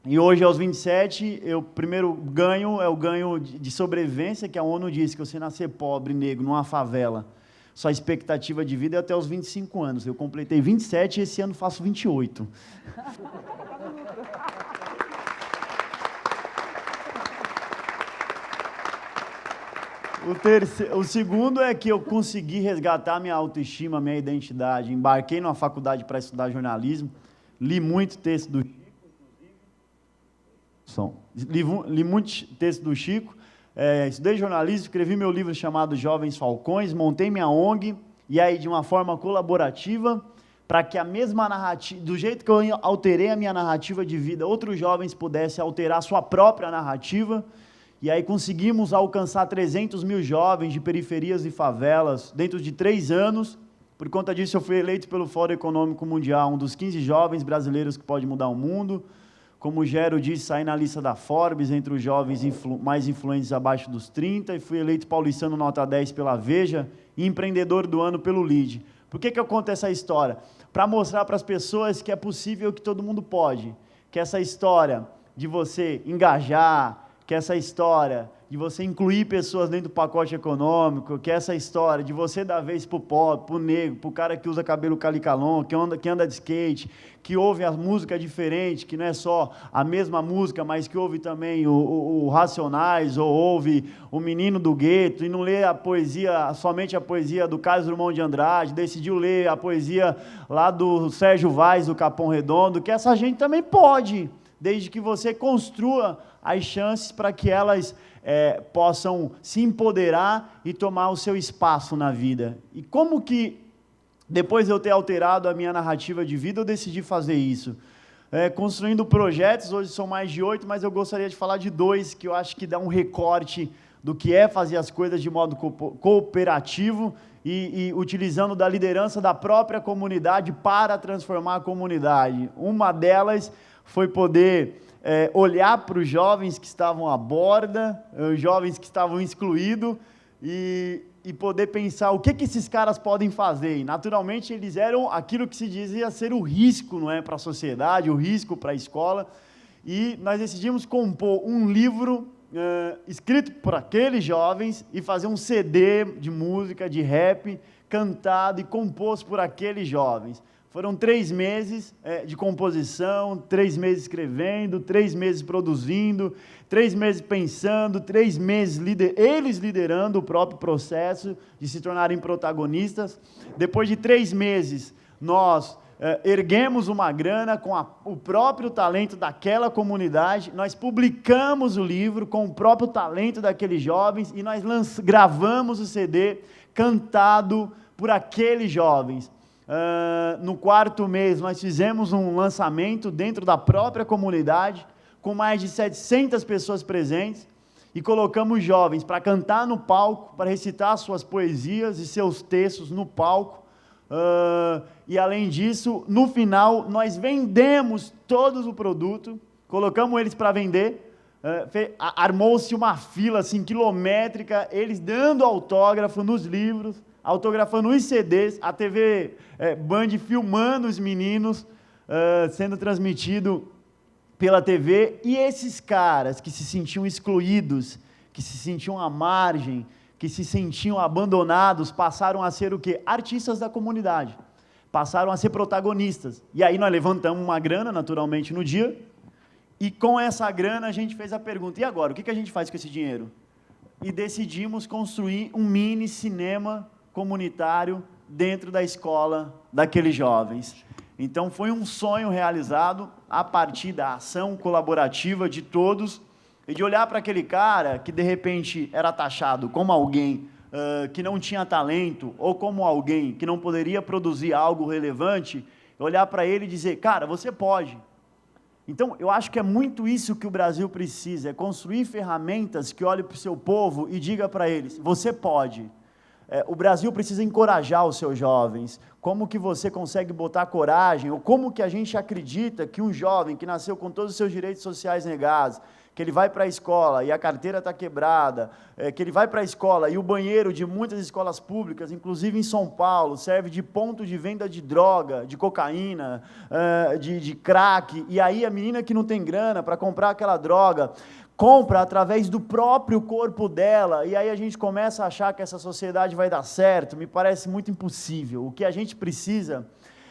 E hoje, aos 27, eu primeiro ganho, é o ganho de sobrevivência, que a ONU diz que você nascer pobre, negro, numa favela, sua expectativa de vida é até os 25 anos. Eu completei 27 e esse ano faço 28. O segundo é que eu consegui resgatar minha autoestima, minha identidade. Embarquei numa faculdade para estudar jornalismo, li muito texto do Chico, li muito texto do Chico, estudei jornalismo, escrevi meu livro chamado Jovens Falcões, montei minha ONG, e aí, de uma forma colaborativa, para que a mesma narrativa, do jeito que eu alterei a minha narrativa de vida, outros jovens pudessem alterar a sua própria narrativa. E aí conseguimos alcançar 300 mil jovens de periferias e favelas dentro de 3 anos. Por conta disso, eu fui eleito pelo Fórum Econômico Mundial um dos 15 jovens brasileiros que pode mudar o mundo. Como o Gero disse, saí na lista da Forbes entre os jovens mais influentes abaixo dos 30 e fui eleito paulistano nota 10 pela Veja e empreendedor do ano pelo LEAD. Por que eu conto essa história? Para mostrar para as pessoas que é possível, que todo mundo pode. Que essa história de você engajar, que essa história de você incluir pessoas dentro do pacote econômico, que essa história de você dar vez para o pobre, para o negro, para o cara que usa cabelo calicalon, que anda de skate, que ouve a música diferente, que não é só a mesma música, mas que ouve também o Racionais, ou ouve o Menino do Gueto, e não lê a poesia, somente a poesia do Carlos Drummond de Andrade, decidiu ler a poesia lá do Sérgio Vaz, do Capão Redondo, que essa gente também pode, desde que você construa as chances para que elas possam se empoderar e tomar o seu espaço na vida. E como que, depois de eu ter alterado a minha narrativa de vida, eu decidi fazer isso? Construindo projetos, hoje são mais de 8, mas eu gostaria de falar de 2, que eu acho que dá um recorte do que é fazer as coisas de modo cooperativo e utilizando da liderança da própria comunidade para transformar a comunidade. Uma delas foi poder olhar para os jovens que estavam à borda, os jovens que estavam excluídos, e poder pensar o que esses caras podem fazer. E, naturalmente, eles eram aquilo que se dizia ser o risco, não é, para a sociedade, o risco para a escola. E nós decidimos compor um livro escrito por aqueles jovens e fazer um CD de música, de rap, cantado e composto por aqueles jovens. Foram 3 meses de composição, 3 meses escrevendo, 3 meses produzindo, 3 meses pensando, 3 meses eles liderando o próprio processo de se tornarem protagonistas. Depois de 3 meses, nós erguemos uma grana com o próprio talento daquela comunidade, nós publicamos o livro com o próprio talento daqueles jovens e nós gravamos o CD cantado por aqueles jovens. No 4º mês, nós fizemos um lançamento dentro da própria comunidade, com mais de 700 pessoas presentes, e colocamos jovens para cantar no palco, para recitar suas poesias e seus textos no palco, E, além disso, no final, nós vendemos todos o produto, colocamos eles para vender, armou-se uma fila assim, quilométrica, eles dando autógrafo nos livros, autografando os CDs, a TV Band filmando os meninos, sendo transmitido pela TV, e esses caras que se sentiam excluídos, que se sentiam à margem, que se sentiam abandonados, passaram a ser o quê? Artistas da comunidade, passaram a ser protagonistas. E aí nós levantamos uma grana, naturalmente, no dia, e com essa grana a gente fez a pergunta, e agora, o que a gente faz com esse dinheiro? E decidimos construir um mini cinema comunitário dentro da escola daqueles jovens. Então, foi um sonho realizado a partir da ação colaborativa de todos, e de olhar para aquele cara que, de repente, era taxado como alguém que não tinha talento, ou como alguém que não poderia produzir algo relevante, olhar para ele e dizer, cara, você pode. Então, eu acho que é muito isso que o Brasil precisa, é construir ferramentas que olhem para o seu povo e diga para eles, você pode. O Brasil precisa encorajar os seus jovens. Como que você consegue botar coragem, ou como que a gente acredita que um jovem que nasceu com todos os seus direitos sociais negados, que ele vai para a escola e a carteira está quebrada, que ele vai para a escola e o banheiro de muitas escolas públicas, inclusive em São Paulo, serve de ponto de venda de droga, de cocaína, de crack, e aí a menina que não tem grana para comprar aquela droga, compra através do próprio corpo dela, e aí a gente começa a achar que essa sociedade vai dar certo, me parece muito impossível. O que a gente precisa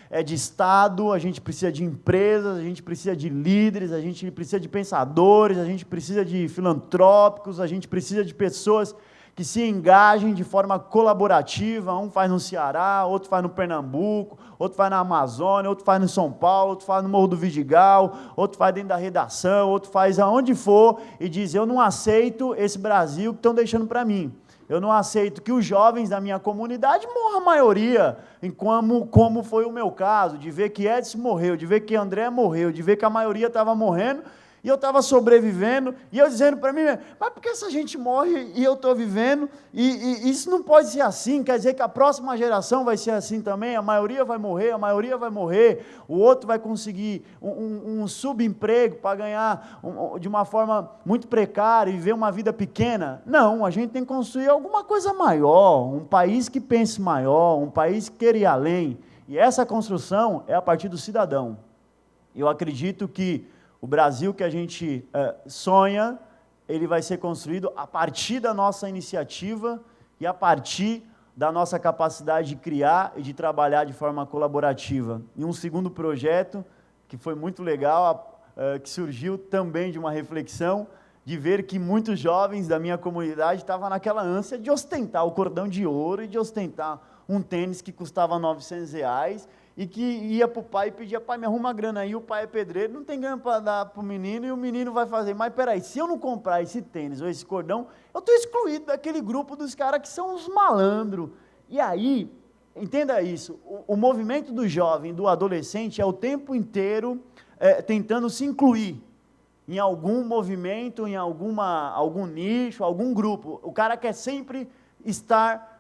é de Estado, a gente precisa de empresas, a gente precisa de líderes, a gente precisa de pensadores, a gente precisa de filantrópicos, a gente precisa de pessoas que se engajem de forma colaborativa, um faz no Ceará, outro faz no Pernambuco, outro faz na Amazônia, outro faz no São Paulo, outro faz no Morro do Vidigal, outro faz dentro da redação, outro faz aonde for, e diz, eu não aceito esse Brasil que estão deixando para mim. Eu não aceito que os jovens da minha comunidade morram a maioria, como foi o meu caso, de ver que Edson morreu, de ver que André morreu, de ver que a maioria estava morrendo, e eu estava sobrevivendo, e eu dizendo para mim, mas por que essa gente morre e eu estou vivendo? E isso não pode ser assim, quer dizer que a próxima geração vai ser assim também, a maioria vai morrer, o outro vai conseguir um subemprego para ganhar de uma forma muito precária e viver uma vida pequena. Não, a gente tem que construir alguma coisa maior, um país que pense maior, um país que queira ir além, e essa construção é a partir do cidadão. Eu acredito que o Brasil que a gente sonha, ele vai ser construído a partir da nossa iniciativa e a partir da nossa capacidade de criar e de trabalhar de forma colaborativa. E um segundo projeto, que foi muito legal, que surgiu também de uma reflexão, de ver que muitos jovens da minha comunidade estavam naquela ânsia de ostentar o cordão de ouro e de ostentar um tênis que custava R$900, e que ia para o pai e pedia, pai, me arruma grana aí, o pai é pedreiro, não tem grana para dar para o menino, e o menino vai fazer, mas peraí, se eu não comprar esse tênis ou esse cordão, eu estou excluído daquele grupo dos caras que são os malandros. E aí, entenda isso, o movimento do jovem, do adolescente, é o tempo inteiro tentando se incluir em algum movimento, em algum nicho, algum grupo. O cara quer sempre estar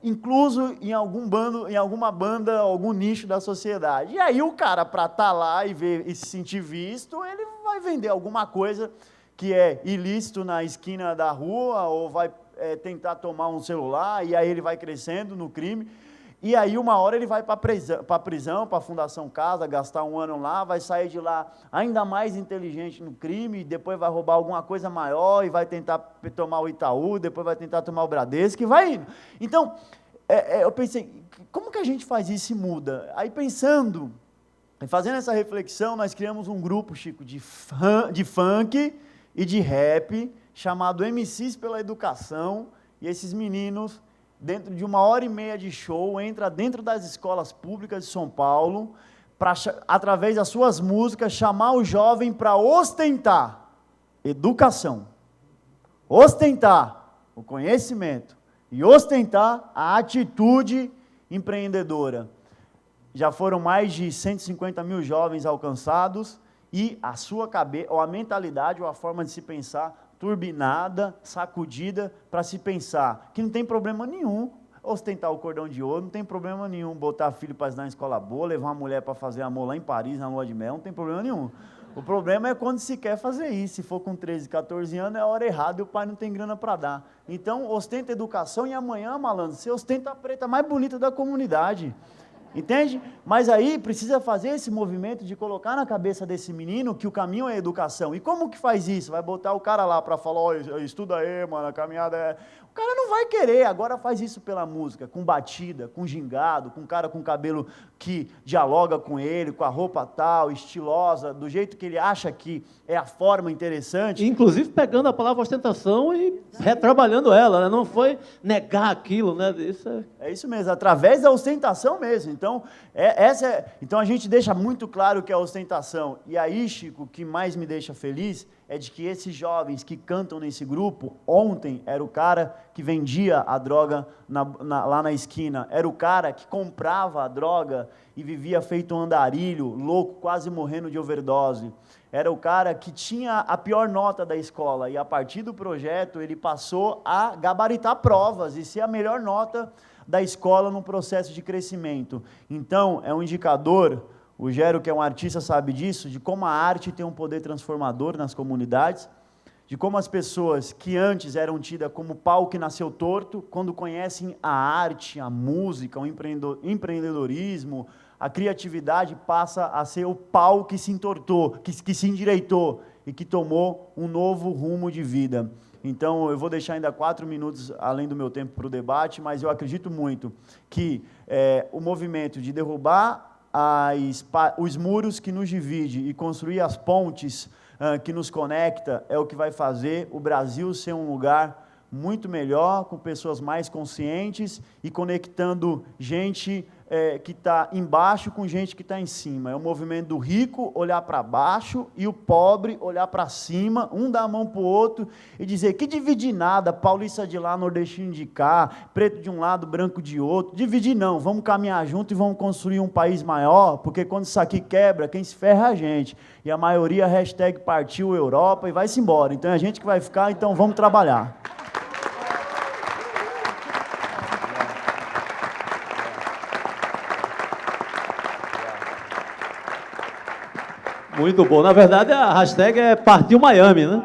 incluso em algum bando, em alguma banda, algum nicho da sociedade. E aí o cara, para estar lá e ver e se sentir visto, ele vai vender alguma coisa que é ilícito na esquina da rua, ou vai tentar tomar um celular, e aí ele vai crescendo no crime, e aí uma hora ele vai para a prisão, para a Fundação Casa, gastar um ano lá, vai sair de lá ainda mais inteligente no crime, depois vai roubar alguma coisa maior, e vai tentar tomar o Itaú, depois vai tentar tomar o Bradesco, e vai indo. Então, eu pensei, como que a gente faz isso e muda? Aí pensando, fazendo essa reflexão, nós criamos um grupo, Chico, de funk e de rap, chamado MCs pela Educação, e esses meninos, dentro de 1h30 de show, entra dentro das escolas públicas de São Paulo, para, através das suas músicas, chamar o jovem para ostentar educação, ostentar o conhecimento e ostentar a atitude empreendedora. Já foram mais de 150 mil jovens alcançados, e a sua cabeça, ou a mentalidade, ou a forma de se pensar, turbinada, sacudida, para se pensar que não tem problema nenhum Ostentar o cordão de ouro não tem problema nenhum. Botar filho para estudar em escola boa, levar uma mulher para fazer amor lá em Paris, na lua de mel, não tem problema nenhum. O problema é quando se quer fazer isso. Se for com 13, 14 anos, é a hora errada e o pai não tem grana para dar. Então, ostenta educação e amanhã, malandro, você ostenta a preta mais bonita da comunidade. Entende? Mas aí precisa fazer esse movimento de colocar na cabeça desse menino que o caminho é a educação. E como que faz isso? Vai botar o cara lá para falar, ó, estuda aí, mano, a caminhada é... O cara não vai querer, agora faz isso pela música, com batida, com gingado, com um cara com cabelo que dialoga com ele, com a roupa tal, estilosa, do jeito que ele acha que é a forma interessante. Inclusive pegando a palavra ostentação e retrabalhando ela, né? Não foi negar aquilo, né? É isso mesmo, através da ostentação mesmo. Então, então a gente deixa muito claro que é a ostentação. E aí, Chico, o que mais me deixa feliz é de que esses jovens que cantam nesse grupo, ontem era o cara que vendia a droga lá na esquina, era o cara que comprava a droga e vivia feito um andarilho, louco, quase morrendo de overdose. Era o cara que tinha a pior nota da escola e a partir do projeto ele passou a gabaritar provas e ser a melhor nota da escola no processo de crescimento. Então, é um indicador... O Gero, que é um artista, sabe disso, de como a arte tem um poder transformador nas comunidades, de como as pessoas que antes eram tidas como pau que nasceu torto, quando conhecem a arte, a música, o empreendedorismo, a criatividade passa a ser o pau que se entortou, que se endireitou e que tomou um novo rumo de vida. Então, eu vou deixar ainda 4 minutos além do meu tempo para o debate, mas eu acredito muito que o movimento de derrubar os muros que nos dividem e construir as pontes que nos conecta é o que vai fazer o Brasil ser um lugar muito melhor, com pessoas mais conscientes e conectando gente que está embaixo com gente que está em cima. É o movimento do rico olhar para baixo e o pobre olhar para cima, um dar a mão para o outro e dizer que dividir nada, paulista de lá, nordestino de cá, preto de um lado, branco de outro. Dividir não, vamos caminhar junto e vamos construir um país maior, porque quando isso aqui quebra, quem se ferra é a gente. E a maioria hashtag partiu Europa e vai-se embora. Então é a gente que vai ficar, então vamos trabalhar. Muito bom. Na verdade, a hashtag é Partiu Miami, né?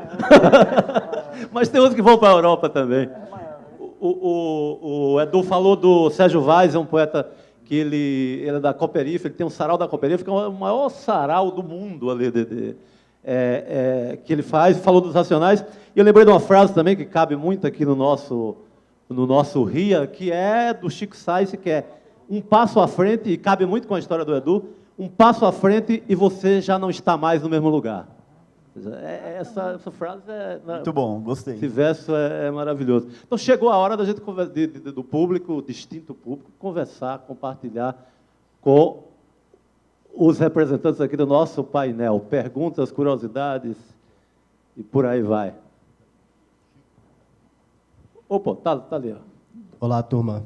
Mas tem outros que vão para a Europa também. O Edu falou do Sérgio Vaz, é um poeta que ele é da Cooperifa, ele tem um sarau da Cooperifa, que é o maior sarau do mundo ali, que ele faz, falou dos Racionais. E eu lembrei de uma frase também que cabe muito aqui no nosso RIA, que é do Chico Science, que é um passo à frente, e cabe muito com a história do Edu, um passo à frente e você já não está mais no mesmo lugar. Essa frase é... Muito bom, gostei. Esse verso é maravilhoso. Então, chegou a hora da gente, do público, distinto público, conversar, compartilhar com os representantes aqui do nosso painel. Perguntas, curiosidades e por aí vai. Opa, tá ali. Ó. Olá, turma.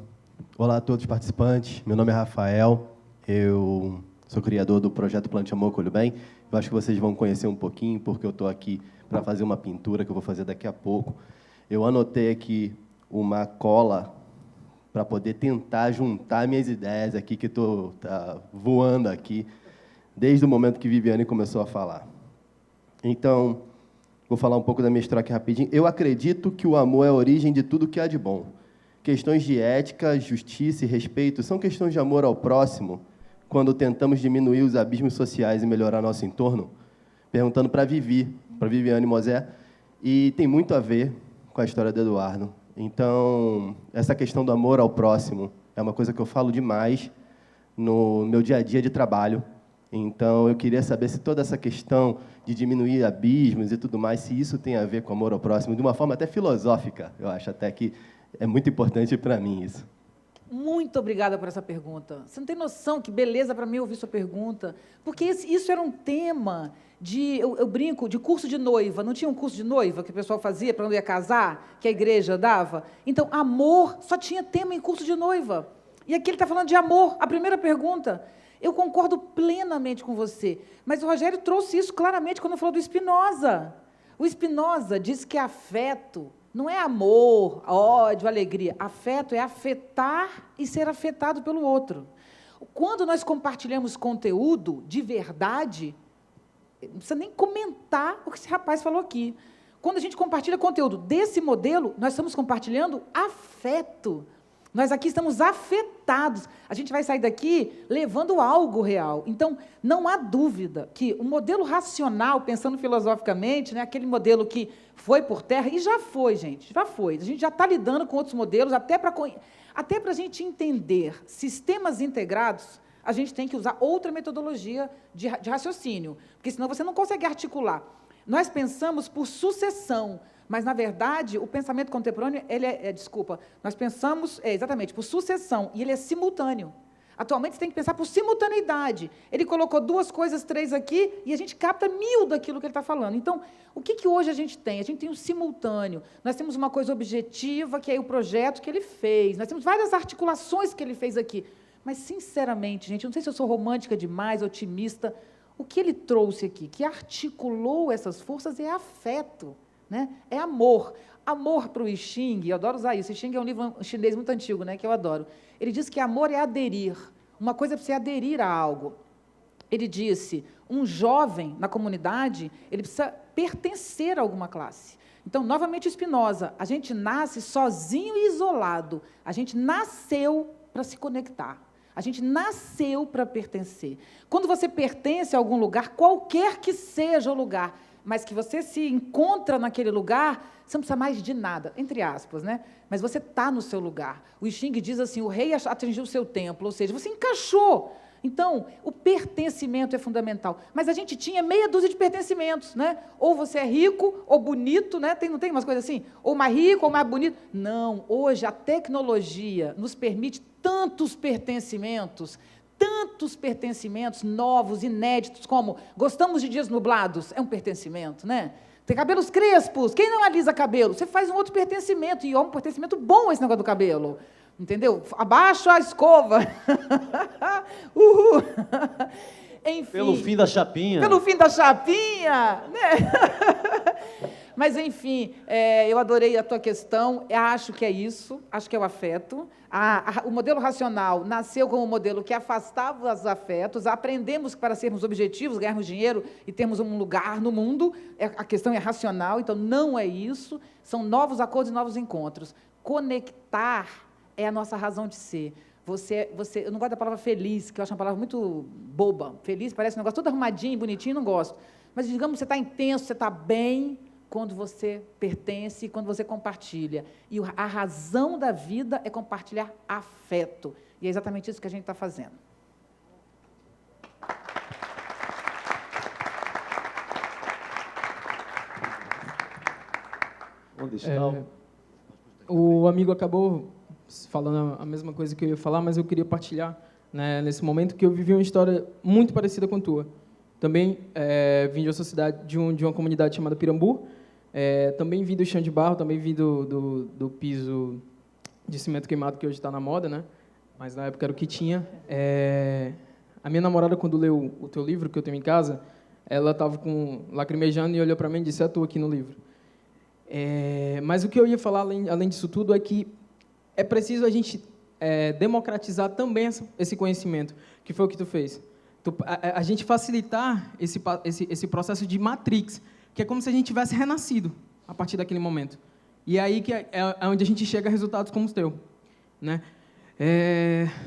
Olá a todos os participantes. Meu nome é Rafael. Eu sou criador do projeto Plante Amor, Colhe Bem. Eu acho que vocês vão conhecer um pouquinho, porque eu estou aqui para fazer uma pintura que eu vou fazer daqui a pouco. Eu anotei aqui uma cola para poder tentar juntar minhas ideias aqui, que estou voando aqui, desde o momento que Viviane começou a falar. Então, vou falar um pouco da minha história aqui rapidinho. Eu acredito que o amor é a origem de tudo que há de bom. Questões de ética, justiça e respeito são questões de amor ao próximo, quando tentamos diminuir os abismos sociais e melhorar nosso entorno, perguntando para Viviane Mosé, e tem muito a ver com a história do Eduardo. Então, essa questão do amor ao próximo é uma coisa que eu falo demais no meu dia a dia de trabalho. Então, eu queria saber se toda essa questão de diminuir abismos e tudo mais, se isso tem a ver com amor ao próximo, de uma forma até filosófica. Eu acho até que é muito importante para mim isso. Muito obrigada por essa pergunta. Você não tem noção que beleza para mim ouvir sua pergunta, porque isso era um tema eu brinco, de curso de noiva. Não tinha um curso de noiva que o pessoal fazia para não ia casar, que a igreja dava? Então, amor só tinha tema em curso de noiva. E aqui ele está falando de amor. A primeira pergunta, eu concordo plenamente com você, mas o Rogério trouxe isso claramente quando falou do Spinoza. O Spinoza diz que afeto Não é amor, ódio, alegria. Afeto é afetar e ser afetado pelo outro. Quando nós compartilhamos conteúdo de verdade, não precisa nem comentar o que esse rapaz falou aqui. Quando a gente compartilha conteúdo desse modelo, nós estamos compartilhando afeto. Nós aqui estamos afetados. A gente vai sair daqui levando algo real. Então, não há dúvida que o modelo racional, pensando filosoficamente, né, aquele modelo que foi por terra, e já foi, gente, já foi. A gente já está lidando com outros modelos, até para a gente entender sistemas integrados, a gente tem que usar outra metodologia de raciocínio, porque senão você não consegue articular. Nós pensamos por sucessão, mas, na verdade, o pensamento contemporâneo, nós pensamos, exatamente, por sucessão, e ele é simultâneo. Atualmente, você tem que pensar por simultaneidade. Ele colocou 2 coisas, 3 aqui, e a gente capta 1000 daquilo que ele está falando. Então, o que hoje a gente tem? A gente tem um simultâneo. Nós temos uma coisa objetiva, que é o projeto que ele fez. Nós temos várias articulações que ele fez aqui. Mas, sinceramente, gente, eu não sei se eu sou romântica demais, otimista, o que ele trouxe aqui, que articulou essas forças, é afeto. Né? É amor. Amor para o I Ching, eu adoro usar isso. I Ching é um livro chinês muito antigo, né, que eu adoro. Ele diz que amor é aderir. Uma coisa é você aderir a algo. Ele disse, um jovem na comunidade, ele precisa pertencer a alguma classe. Então, novamente, Spinoza, a gente nasce sozinho e isolado. A gente nasceu para se conectar. A gente nasceu para pertencer. Quando você pertence a algum lugar, qualquer que seja o lugar, mas que você se encontra naquele lugar, você não precisa mais de nada, entre aspas, né? Mas você está no seu lugar. O I Ching diz assim, o rei atingiu o seu templo, ou seja, você encaixou. Então, o pertencimento é fundamental. Mas a gente tinha meia dúzia de pertencimentos, né? Ou você é rico, ou bonito, né? Não tem umas coisas assim? Ou mais rico, ou mais bonito. Não, hoje a tecnologia nos permite tantos pertencimentos novos, inéditos, como gostamos de dias nublados, é um pertencimento, né? Tem cabelos crespos, quem não alisa cabelo? Você faz um outro pertencimento, e é um pertencimento bom esse negócio do cabelo, entendeu? Abaixo a escova. Uhul. Enfim. Pelo fim da chapinha. Pelo fim da chapinha, né? Mas, enfim, eu adorei a tua questão, acho que é isso, acho que é o afeto. O modelo racional nasceu como um modelo que afastava os afetos, aprendemos que para sermos objetivos, ganharmos dinheiro e termos um lugar no mundo, a questão é racional, então não é isso, são novos acordos e novos encontros. Conectar é a nossa razão de ser. Eu não gosto da palavra feliz, que eu acho uma palavra muito boba. Feliz parece um negócio todo arrumadinho, bonitinho, não gosto. Mas, digamos, você está intenso, você está bem, quando você pertence, quando você compartilha. E a razão da vida é compartilhar afeto. E é exatamente isso que a gente está fazendo. Onde está? O amigo acabou falando a mesma coisa que eu ia falar, mas eu queria partilhar, né, nesse momento, que eu vivi uma história muito parecida com a tua. Também vim de uma sociedade, de uma comunidade chamada Pirambu. Também vi do chão de barro, também vi do piso de cimento queimado, que hoje está na moda, né? Mas na época era o que tinha. A minha namorada, quando leu o teu livro, que eu tenho em casa, ela estava lacrimejando e olhou para mim e disse, é tu aqui no livro. Mas o que eu ia falar, além disso tudo, é que é preciso a gente democratizar também esse conhecimento, que foi o que tu fez. A gente facilitar esse processo de matrix, que é como se a gente tivesse renascido a partir daquele momento. E é aí que é onde a gente chega a resultados como os teus. Né?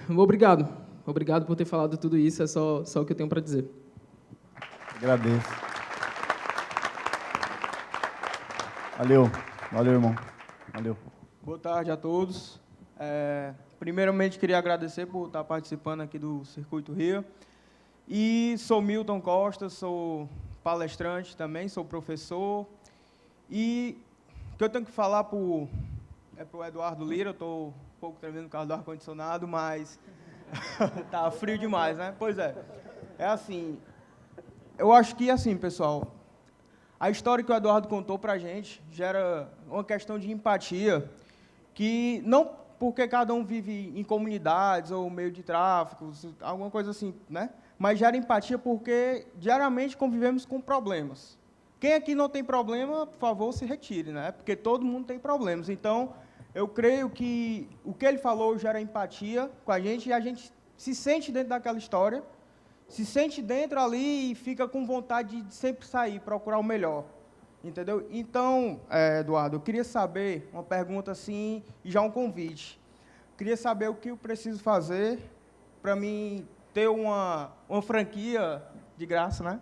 Obrigado. Obrigado por ter falado tudo isso, é só o que eu tenho para dizer. Agradeço. Valeu, irmão. Valeu. Boa tarde a todos. Primeiramente, queria agradecer por estar participando aqui do Circuito Rio. E sou Milton Costa, sou palestrante também, sou professor. E o que eu tenho que falar para o Eduardo Lira, eu estou um pouco tremendo no carro do ar-condicionado, mas tá frio demais, né? Pois é. É assim, eu acho que, assim, pessoal, a história que o Eduardo contou para a gente gera uma questão de empatia, que não porque cada um vive em comunidades ou meio de tráfico, alguma coisa assim, né? Mas gera empatia porque diariamente convivemos com problemas, Quem aqui não tem problema, por favor, se retire, né? Porque todo mundo tem problemas. Então, eu creio que o que ele falou gera empatia com a gente e a gente se sente dentro daquela história, se sente dentro ali e fica com vontade de sempre sair, procurar o melhor. Entendeu? Então, Eduardo, eu queria saber, uma pergunta assim, e já um convite. Queria saber o que eu preciso fazer para mim ter uma franquia de graça, né?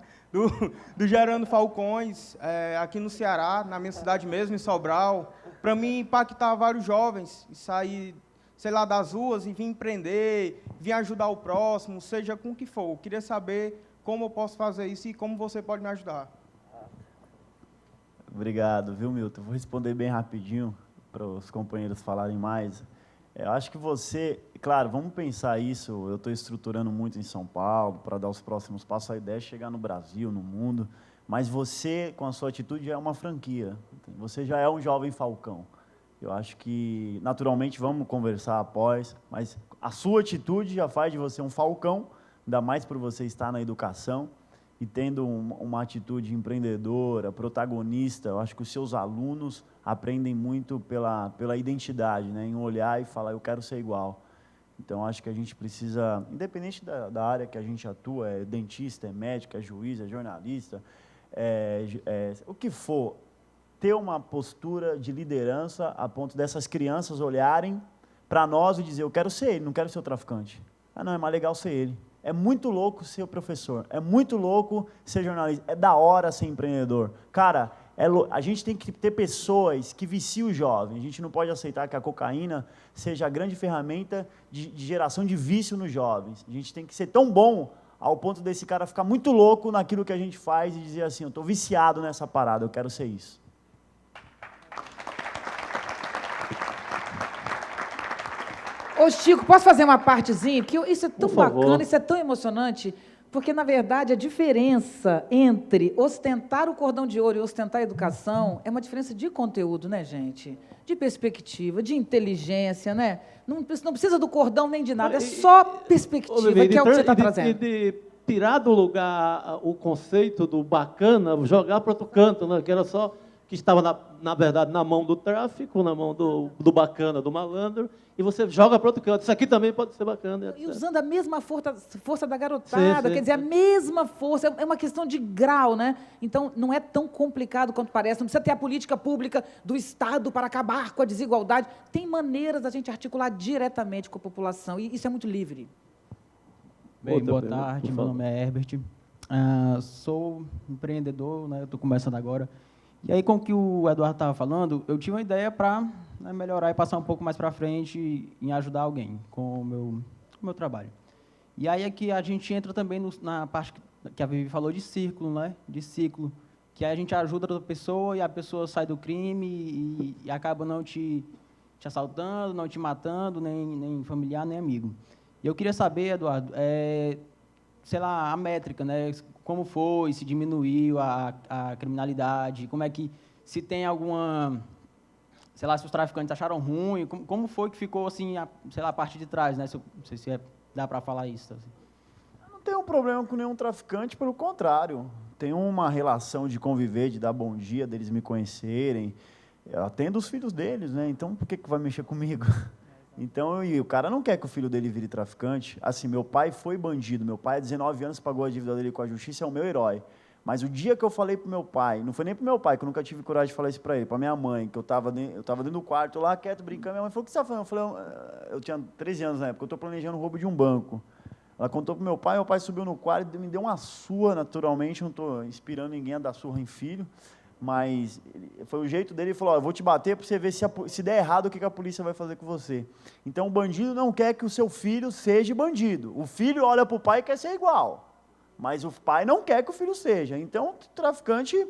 Do Gerando Falcões, aqui no Ceará, na minha cidade mesmo, em Sobral, para mim impactar vários jovens e sair, sei lá, das ruas e vir empreender, vir ajudar o próximo, seja com o que for. Eu queria saber como eu posso fazer isso e como você pode me ajudar. Obrigado, viu, Milton? Vou responder bem rapidinho para os companheiros falarem mais. Eu acho que você, claro, vamos pensar isso, eu estou estruturando muito em São Paulo para dar os próximos passos, a ideia é chegar no Brasil, no mundo, mas você, com a sua atitude, já é uma franquia, você já é um jovem falcão. Eu acho que, naturalmente, vamos conversar após, mas a sua atitude já faz de você um falcão, ainda mais por você estar na educação, e tendo uma atitude empreendedora, protagonista. Eu acho que os seus alunos aprendem muito pela identidade, né? Em olhar e falar, eu quero ser igual. Então, acho que a gente precisa, independente da área que a gente atua, é dentista, é médico, é juiz, é jornalista, o que for, ter uma postura de liderança a ponto dessas crianças olharem para nós e dizer, eu quero ser ele, não quero ser o traficante. Ah, não, é mais legal ser ele. É muito louco ser o professor, é muito louco ser jornalista, é da hora ser empreendedor. Cara, a gente tem que ter pessoas que viciam o jovem, a gente não pode aceitar que a cocaína seja a grande ferramenta de geração de vício nos jovens. A gente tem que ser tão bom ao ponto desse cara ficar muito louco naquilo que a gente faz e dizer assim, eu estou viciado nessa parada, eu quero ser isso. Ô, Chico, posso fazer uma partezinha? Porque isso é tão bacana, isso é tão emocionante, porque, na verdade, a diferença entre ostentar o cordão de ouro e ostentar a educação é uma diferença de conteúdo, né, gente? De perspectiva, de inteligência, né? Não precisa do cordão nem de nada, é só perspectiva, que é o que você está trazendo. De tirar do lugar o conceito do bacana, jogar para outro canto, né? Que era só que estava, na verdade, na mão do tráfico, na mão do bacana, do malandro, e você joga para outro canto. Isso aqui também pode ser bacana. Etc. E usando a mesma força da garotada, quer dizer, a mesma força, é uma questão de grau, né? Então, não é tão complicado quanto parece, não precisa ter a política pública do Estado para acabar com a desigualdade. Tem maneiras da gente articular diretamente com a população, e isso é muito livre. Bem, boa tarde, meu nome é Herbert, sou empreendedor, né, eu estou começando agora. E aí, com o que o Eduardo estava falando, eu tive uma ideia para melhorar e passar um pouco mais para frente em ajudar alguém com o meu trabalho. E aí é que a gente entra também na parte que a Vivi falou de círculo, né? De ciclo, que aí a gente ajuda a pessoa e a pessoa sai do crime e acaba não te assaltando, não te matando, nem familiar, nem amigo. E eu queria saber, Eduardo, sei lá, a métrica, né? Como foi, se diminuiu a criminalidade, como é que, se tem alguma, sei lá, se os traficantes acharam ruim, como foi que ficou, assim, sei lá, a parte de trás, né? Não sei se dá para falar isso. Assim. Eu não tenho um problema com nenhum traficante, pelo contrário. Tenho uma relação de conviver, de dar bom dia, deles me conhecerem. Eu atendo os filhos deles, né? Então, por que vai mexer comigo? Então, o cara não quer que o filho dele vire traficante. Assim, meu pai foi bandido. Meu pai, há 19 anos, pagou a dívida dele com a justiça, é o meu herói. Mas o dia que eu falei para o meu pai, não foi nem para o meu pai, que eu nunca tive coragem de falar isso para ele, para minha mãe, que eu estava dentro do quarto lá, quieto, brincando. Minha mãe falou, o que você está falando? Eu falei, eu tinha 13 anos na época, eu estou planejando o roubo de um banco. Ela contou para o meu pai subiu no quarto e me deu uma surra, naturalmente, não estou inspirando ninguém a dar surra em filho. Mas foi o jeito dele, ele falou, eu vou te bater para você ver se der errado o que a polícia vai fazer com você. Então, o bandido não quer que o seu filho seja bandido. O filho olha para o pai e quer ser igual, mas o pai não quer que o filho seja. Então, o traficante,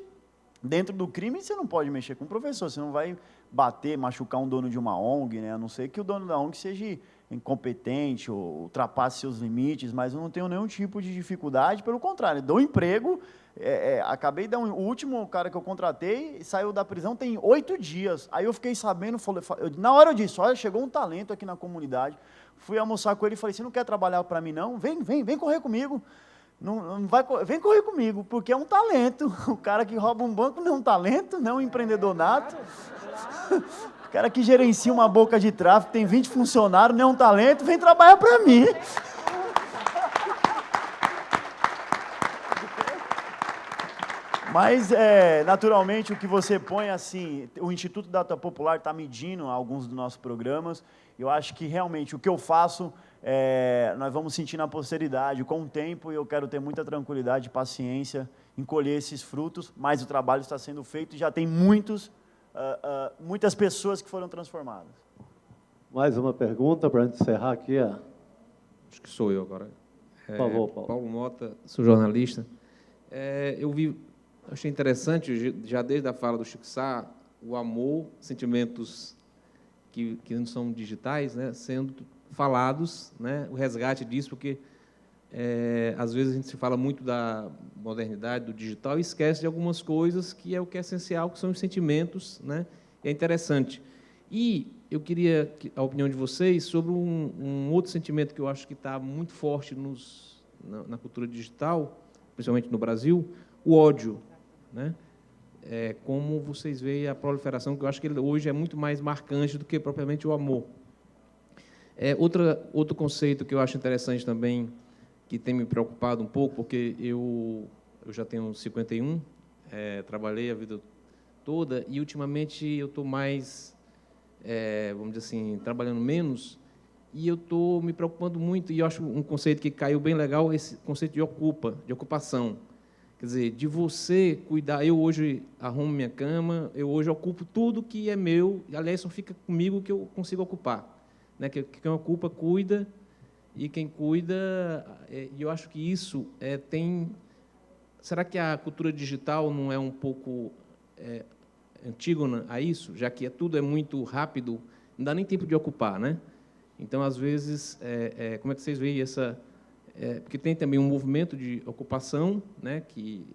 dentro do crime, você não pode mexer com o professor, você não vai bater, machucar um dono de uma ONG, né? A não ser que o dono da ONG seja incompetente ou ultrapasse seus limites, mas eu não tenho nenhum tipo de dificuldade, pelo contrário, dou emprego. Acabei de o último cara que eu contratei saiu da prisão tem 8 dias. Aí eu fiquei sabendo, na hora eu disse, olha, chegou um talento aqui na comunidade. Fui almoçar com ele e falei, você não quer trabalhar para mim não? Vem correr comigo. Não vai, vem correr comigo, porque é um talento. O cara que rouba um banco não é um talento, não é um empreendedor nato. O cara que gerencia uma boca de tráfico, tem 20 funcionários, não é um talento, vem trabalhar para mim. Mas, naturalmente, o que você põe, assim, o Instituto Data Popular está medindo alguns dos nossos programas. Eu acho que, realmente, o que eu faço, nós vamos sentir na posteridade com o tempo, e eu quero ter muita tranquilidade e paciência em colher esses frutos, mas o trabalho está sendo feito e já tem muitas pessoas que foram transformadas. Mais uma pergunta para encerrar aqui. Acho que sou eu agora. Por favor, Paulo. Paulo Mota, sou jornalista. Achei interessante, já desde a fala do Chico Sá, o amor, sentimentos que não são digitais, né, sendo falados, né, o resgate disso, porque às vezes a gente se fala muito da modernidade, do digital, e esquece de algumas coisas que é o que é essencial, que são os sentimentos, né, é interessante. E eu queria a opinião de vocês sobre um outro sentimento que eu acho que está muito forte na cultura digital, principalmente no Brasil, o ódio, né? Como vocês veem a proliferação, que eu acho que hoje é muito mais marcante do que propriamente o amor. Outro conceito que eu acho interessante também, que tem me preocupado um pouco, porque eu já tenho 51, trabalhei a vida toda, e ultimamente eu estou mais, vamos dizer assim, trabalhando menos, e eu estou me preocupando muito, e eu acho um conceito que caiu bem legal, esse conceito de ocupação. Quer dizer, de você cuidar. Eu hoje arrumo minha cama, eu hoje ocupo tudo que é meu, aliás, só fica comigo que eu consigo ocupar. Né? Que quem ocupa, cuida, e quem cuida... E eu acho que isso tem... Será que a cultura digital não é um pouco antígona a isso? Já que tudo é muito rápido, não dá nem tempo de ocupar, né? Então, às vezes, como é que vocês veem essa... porque tem também um movimento de ocupação, né, que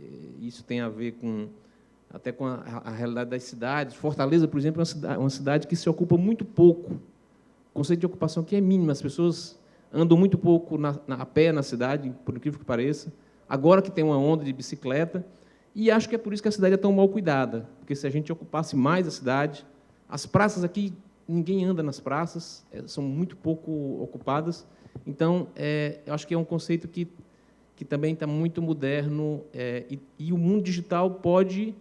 isso tem a ver até com a realidade das cidades. Fortaleza, por exemplo, é uma cidade que se ocupa muito pouco. O conceito de ocupação aqui é mínimo, as pessoas andam muito pouco a pé na cidade, por incrível que pareça. Agora que tem uma onda de bicicleta, e acho que é por isso que a cidade é tão mal cuidada, porque se a gente ocupasse mais a cidade, as praças aqui, ninguém anda nas praças, são muito pouco ocupadas. Então, eu acho que é um conceito que também está muito moderno, e o mundo digital pode,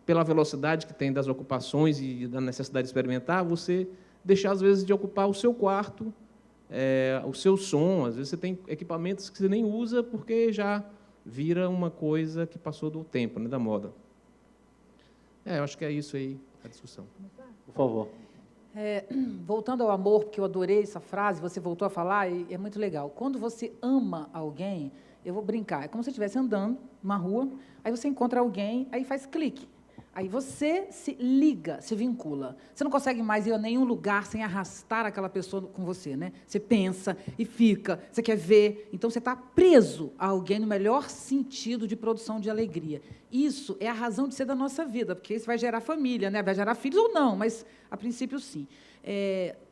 pela velocidade que tem das ocupações e da necessidade de experimentar, você deixar, às vezes, de ocupar o seu quarto, o seu som. Às vezes você tem equipamentos que você nem usa porque já vira uma coisa que passou do tempo, né, da moda. Eu acho que é isso aí, a discussão. Por favor. Voltando ao amor, porque eu adorei essa frase, você voltou a falar, e é muito legal. Quando você ama alguém, eu vou brincar, é como se você estivesse andando numa rua, aí você encontra alguém, aí faz clique. Aí você se liga, se vincula. Você não consegue mais ir a nenhum lugar sem arrastar aquela pessoa com você, né? Você pensa e fica, você quer ver. Então, você está preso a alguém no melhor sentido de produção de alegria. Isso é a razão de ser da nossa vida, porque isso vai gerar família, né? Vai gerar filhos ou não, mas, a princípio, sim.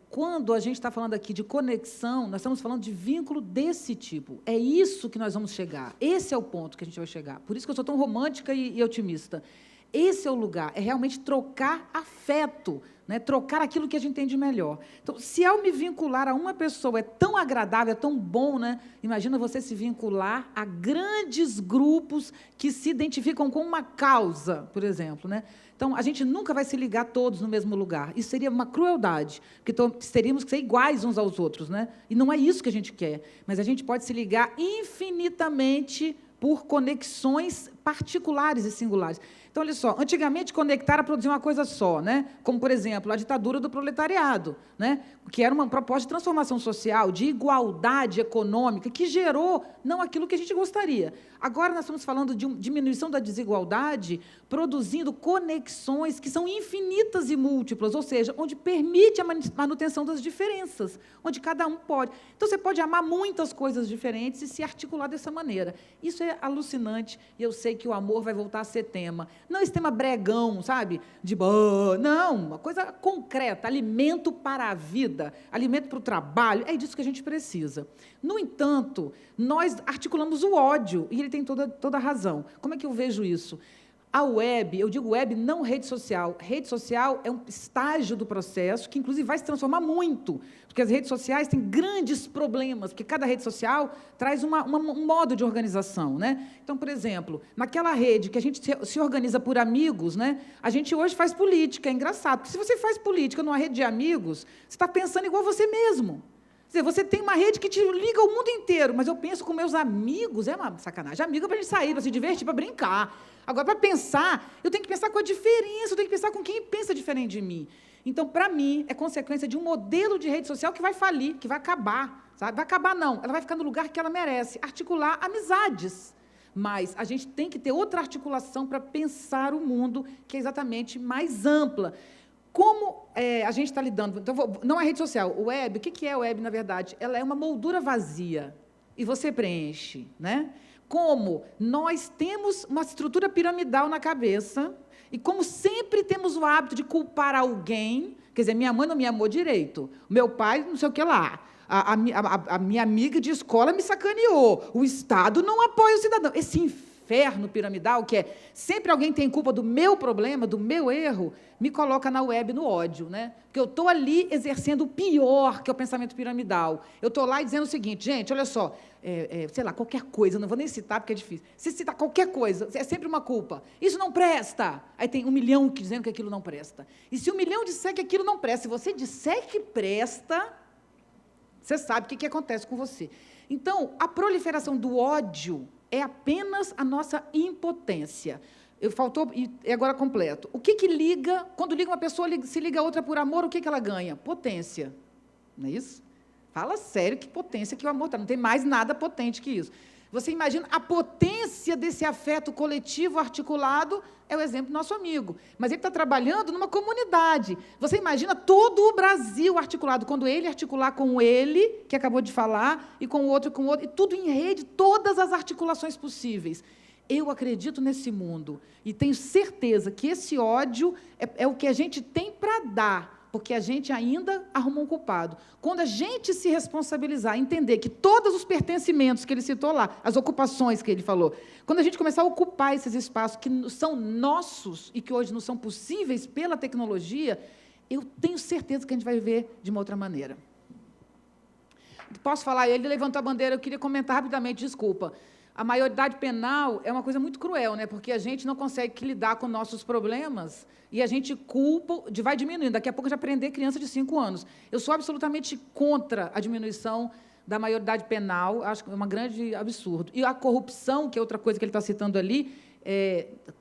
Quando a gente está falando aqui de conexão, nós estamos falando de vínculo desse tipo. É isso que nós vamos chegar. Esse é o ponto que a gente vai chegar. Por isso que eu sou tão romântica e otimista. Esse é o lugar, é realmente trocar afeto, né? Trocar aquilo que a gente tem de melhor. Então, se ao me vincular a uma pessoa é tão agradável, é tão bom, né? Imagina você se vincular a grandes grupos que se identificam com uma causa, por exemplo, né? Então, a gente nunca vai se ligar todos no mesmo lugar. Isso seria uma crueldade, porque teríamos que ser iguais uns aos outros, né? E não é isso que a gente quer. Mas a gente pode se ligar infinitamente por conexões particulares e singulares. Então, olha só, antigamente conectar era produzir uma coisa só, né? Como, por exemplo, a ditadura do proletariado, né? Que era uma proposta de transformação social, de igualdade econômica, que gerou não aquilo que a gente gostaria. Agora nós estamos falando de diminuição da desigualdade, produzindo conexões que são infinitas e múltiplas, ou seja, onde permite a manutenção das diferenças, onde cada um pode. Então, você pode amar muitas coisas diferentes e se articular dessa maneira. Isso é alucinante, e eu sei que o amor vai voltar a ser tema. Não esse tema bregão, sabe? De boa. Não, uma coisa concreta, alimento para a vida, alimento para o trabalho, é disso que a gente precisa. No entanto, nós articulamos o ódio, e ele tem toda a razão. Como é que eu vejo isso? A web, eu digo web, não rede social. Rede social é um estágio do processo que, inclusive, vai se transformar muito, porque as redes sociais têm grandes problemas, porque cada rede social traz um modo de organização, né? Então, por exemplo, naquela rede que a gente se organiza por amigos, né? A gente hoje faz política, é engraçado, porque se você faz política numa rede de amigos, você está pensando igual você mesmo. Quer dizer, você tem uma rede que te liga ao mundo inteiro, mas eu penso com meus amigos, é uma sacanagem. Amigo é para a gente sair, para se divertir, para brincar. Agora, para pensar, eu tenho que pensar com a diferença, eu tenho que pensar com quem pensa diferente de mim. Então, para mim, é consequência de um modelo de rede social que vai falir, que vai acabar. Sabe? Vai acabar, não. Ela vai ficar no lugar que ela merece, articular amizades. Mas a gente tem que ter outra articulação para pensar o mundo, que é exatamente mais ampla. Como a gente está lidando... Então, não é rede social. O web, o que é o web, na verdade? Ela é uma moldura vazia, e você preenche, né? Como nós temos uma estrutura piramidal na cabeça, e como sempre temos o hábito de culpar alguém, quer dizer, minha mãe não me amou direito, meu pai não sei o que lá, a minha amiga de escola me sacaneou, o Estado não apoia o cidadão. Esse inferno piramidal, que é sempre alguém tem culpa do meu problema, do meu erro, me coloca na web no ódio, né? Porque eu estou ali exercendo o pior, que é o pensamento piramidal. Eu estou lá dizendo o seguinte, gente, olha só, sei lá, qualquer coisa, não vou nem citar porque é difícil. Se citar qualquer coisa, é sempre uma culpa. Isso não presta. Aí tem 1 milhão dizendo que aquilo não presta. E se 1 milhão disser que aquilo não presta, se você disser que presta, você sabe o que acontece com você. Então, a proliferação do ódio é apenas a nossa impotência. Faltou, e agora completo. O que liga, quando liga uma pessoa, se liga a outra por amor, o que ela ganha? Potência. Não é isso? Fala sério que potência que o amor está. Não tem mais nada potente que isso. Você imagina a potência desse afeto coletivo articulado, é o exemplo do nosso amigo. Mas ele está trabalhando numa comunidade. Você imagina todo o Brasil articulado, quando ele articular com ele, que acabou de falar, e com o outro, e tudo em rede, todas as articulações possíveis. Eu acredito nesse mundo e tenho certeza que esse ódio é o que a gente tem para dar, porque a gente ainda arrumou um culpado. Quando a gente se responsabilizar, entender que todos os pertencimentos que ele citou lá, as ocupações que ele falou, quando a gente começar a ocupar esses espaços que são nossos e que hoje não são possíveis pela tecnologia, eu tenho certeza que a gente vai viver de uma outra maneira. Posso falar? Ele levantou a bandeira, eu queria comentar rapidamente, desculpa. A maioridade penal é uma coisa muito cruel, né? Porque a gente não consegue lidar com nossos problemas e a gente culpa, vai diminuindo. Daqui a pouco já prender criança de 5 anos. Eu sou absolutamente contra a diminuição da maioridade penal, acho que é um grande absurdo. E a corrupção, que é outra coisa que ele está citando ali,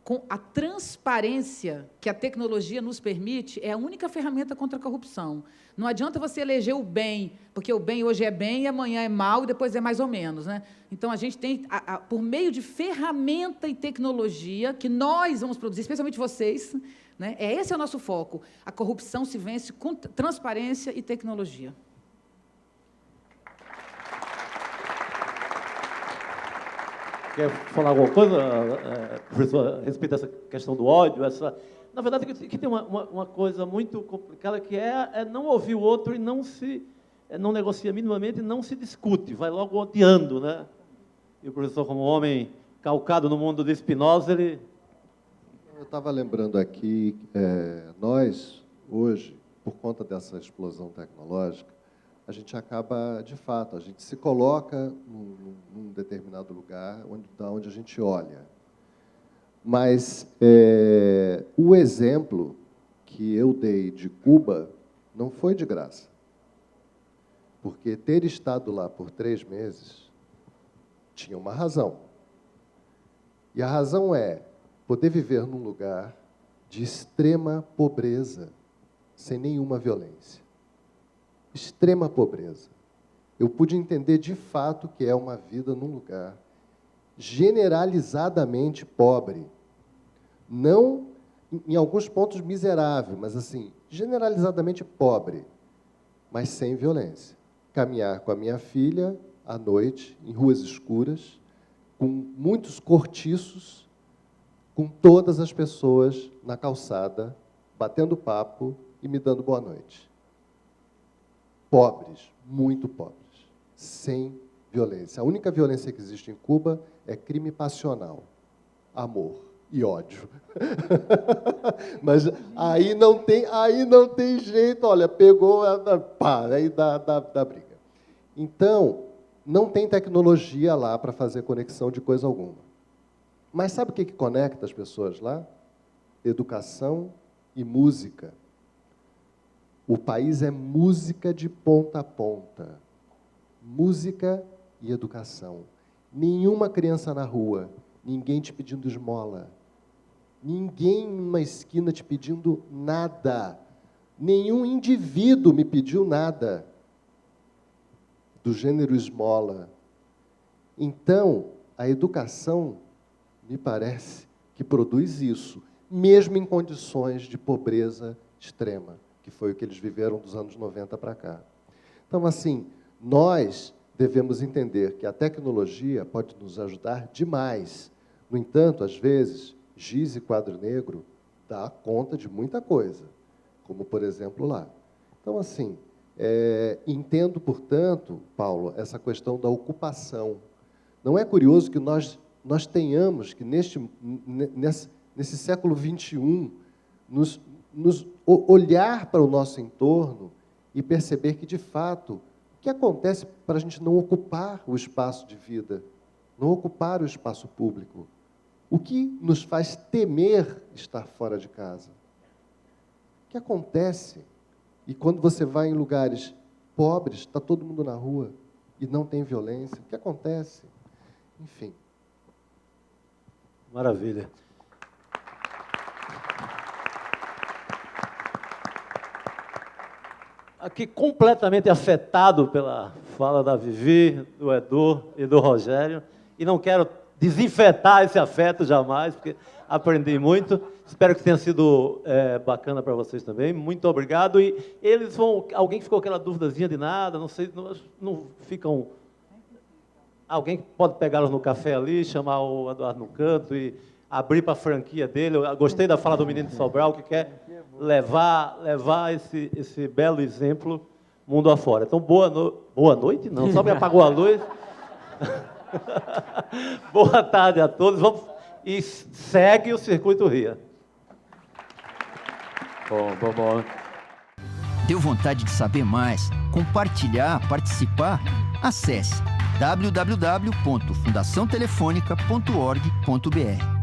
com a transparência que a tecnologia nos permite, é a única ferramenta contra a corrupção. Não adianta você eleger o bem, porque o bem hoje é bem e amanhã é mal e depois é mais ou menos, né? Então, a gente tem, por meio de ferramenta e tecnologia, que nós vamos produzir, especialmente vocês, né? Esse é o nosso foco. A corrupção se vence com transparência e tecnologia. Quer falar alguma coisa, professor, a respeito dessa questão do ódio? Na verdade, que tem uma coisa muito complicada, que é não ouvir o outro e não negocia minimamente e não se discute, vai logo odiando, né? E o professor, como homem calcado no mundo de Spinoza, ele... Eu estava lembrando aqui, nós, hoje, por conta dessa explosão tecnológica, a gente acaba, de fato, a gente se coloca num determinado lugar da onde a gente olha. Mas o exemplo que eu dei de Cuba não foi de graça. Porque ter estado lá por 3 meses tinha uma razão. E a razão é poder viver num lugar de extrema pobreza, sem nenhuma violência. Extrema pobreza. Eu pude entender de fato que é uma vida num lugar generalizadamente pobre. Não, em alguns pontos, miserável, mas, assim, generalizadamente pobre, mas sem violência. Caminhar com a minha filha, à noite, em ruas escuras, com muitos cortiços, com todas as pessoas na calçada, batendo papo e me dando boa noite. Pobres, muito pobres, sem violência. A única violência que existe em Cuba é crime passional, amor e ódio. Mas aí não tem jeito, olha, pegou, pá, aí dá briga. Então, não tem tecnologia lá para fazer conexão de coisa alguma. Mas sabe o que conecta as pessoas lá? Educação e música. O país é música de ponta a ponta. Música e educação. Nenhuma criança na rua, ninguém te pedindo esmola. Ninguém numa esquina te pedindo nada. Nenhum indivíduo me pediu nada do gênero esmola. Então, a educação, me parece, que produz isso, mesmo em condições de pobreza extrema, que foi o que eles viveram dos anos 90 para cá. Então, assim, nós devemos entender que a tecnologia pode nos ajudar demais. No entanto, às vezes, giz e quadro negro dá conta de muita coisa, como, por exemplo, lá. Então, assim, entendo, portanto, Paulo, essa questão da ocupação. Não é curioso que nós tenhamos que, nesse século XXI, nos olhar para o nosso entorno e perceber que, de fato, o que acontece para a gente não ocupar o espaço de vida, não ocupar o espaço público? O que nos faz temer estar fora de casa? O que acontece? E quando você vai em lugares pobres, está todo mundo na rua e não tem violência, o que acontece? Enfim. Maravilha. Aqui completamente afetado pela fala da Vivi, do Edu e do Rogério, e não quero desinfetar esse afeto jamais, porque aprendi muito. Espero que tenha sido bacana para vocês também. Muito obrigado. E eles vão... Alguém ficou com aquela duvidazinha de nada? Não sei, não ficam... Alguém pode pegá-los no café ali, chamar o Eduardo no canto e abrir para a franquia dele. Eu gostei da fala do menino de Sobral, que quer levar esse belo exemplo mundo afora. Então, boa noite, não, só me apagou a luz. Boa tarde a todos. Vamos... E segue o Circuito Ria. Bom. Deu vontade de saber mais? Compartilhar, participar? Acesse www.fundaçãotelefonica.org.br.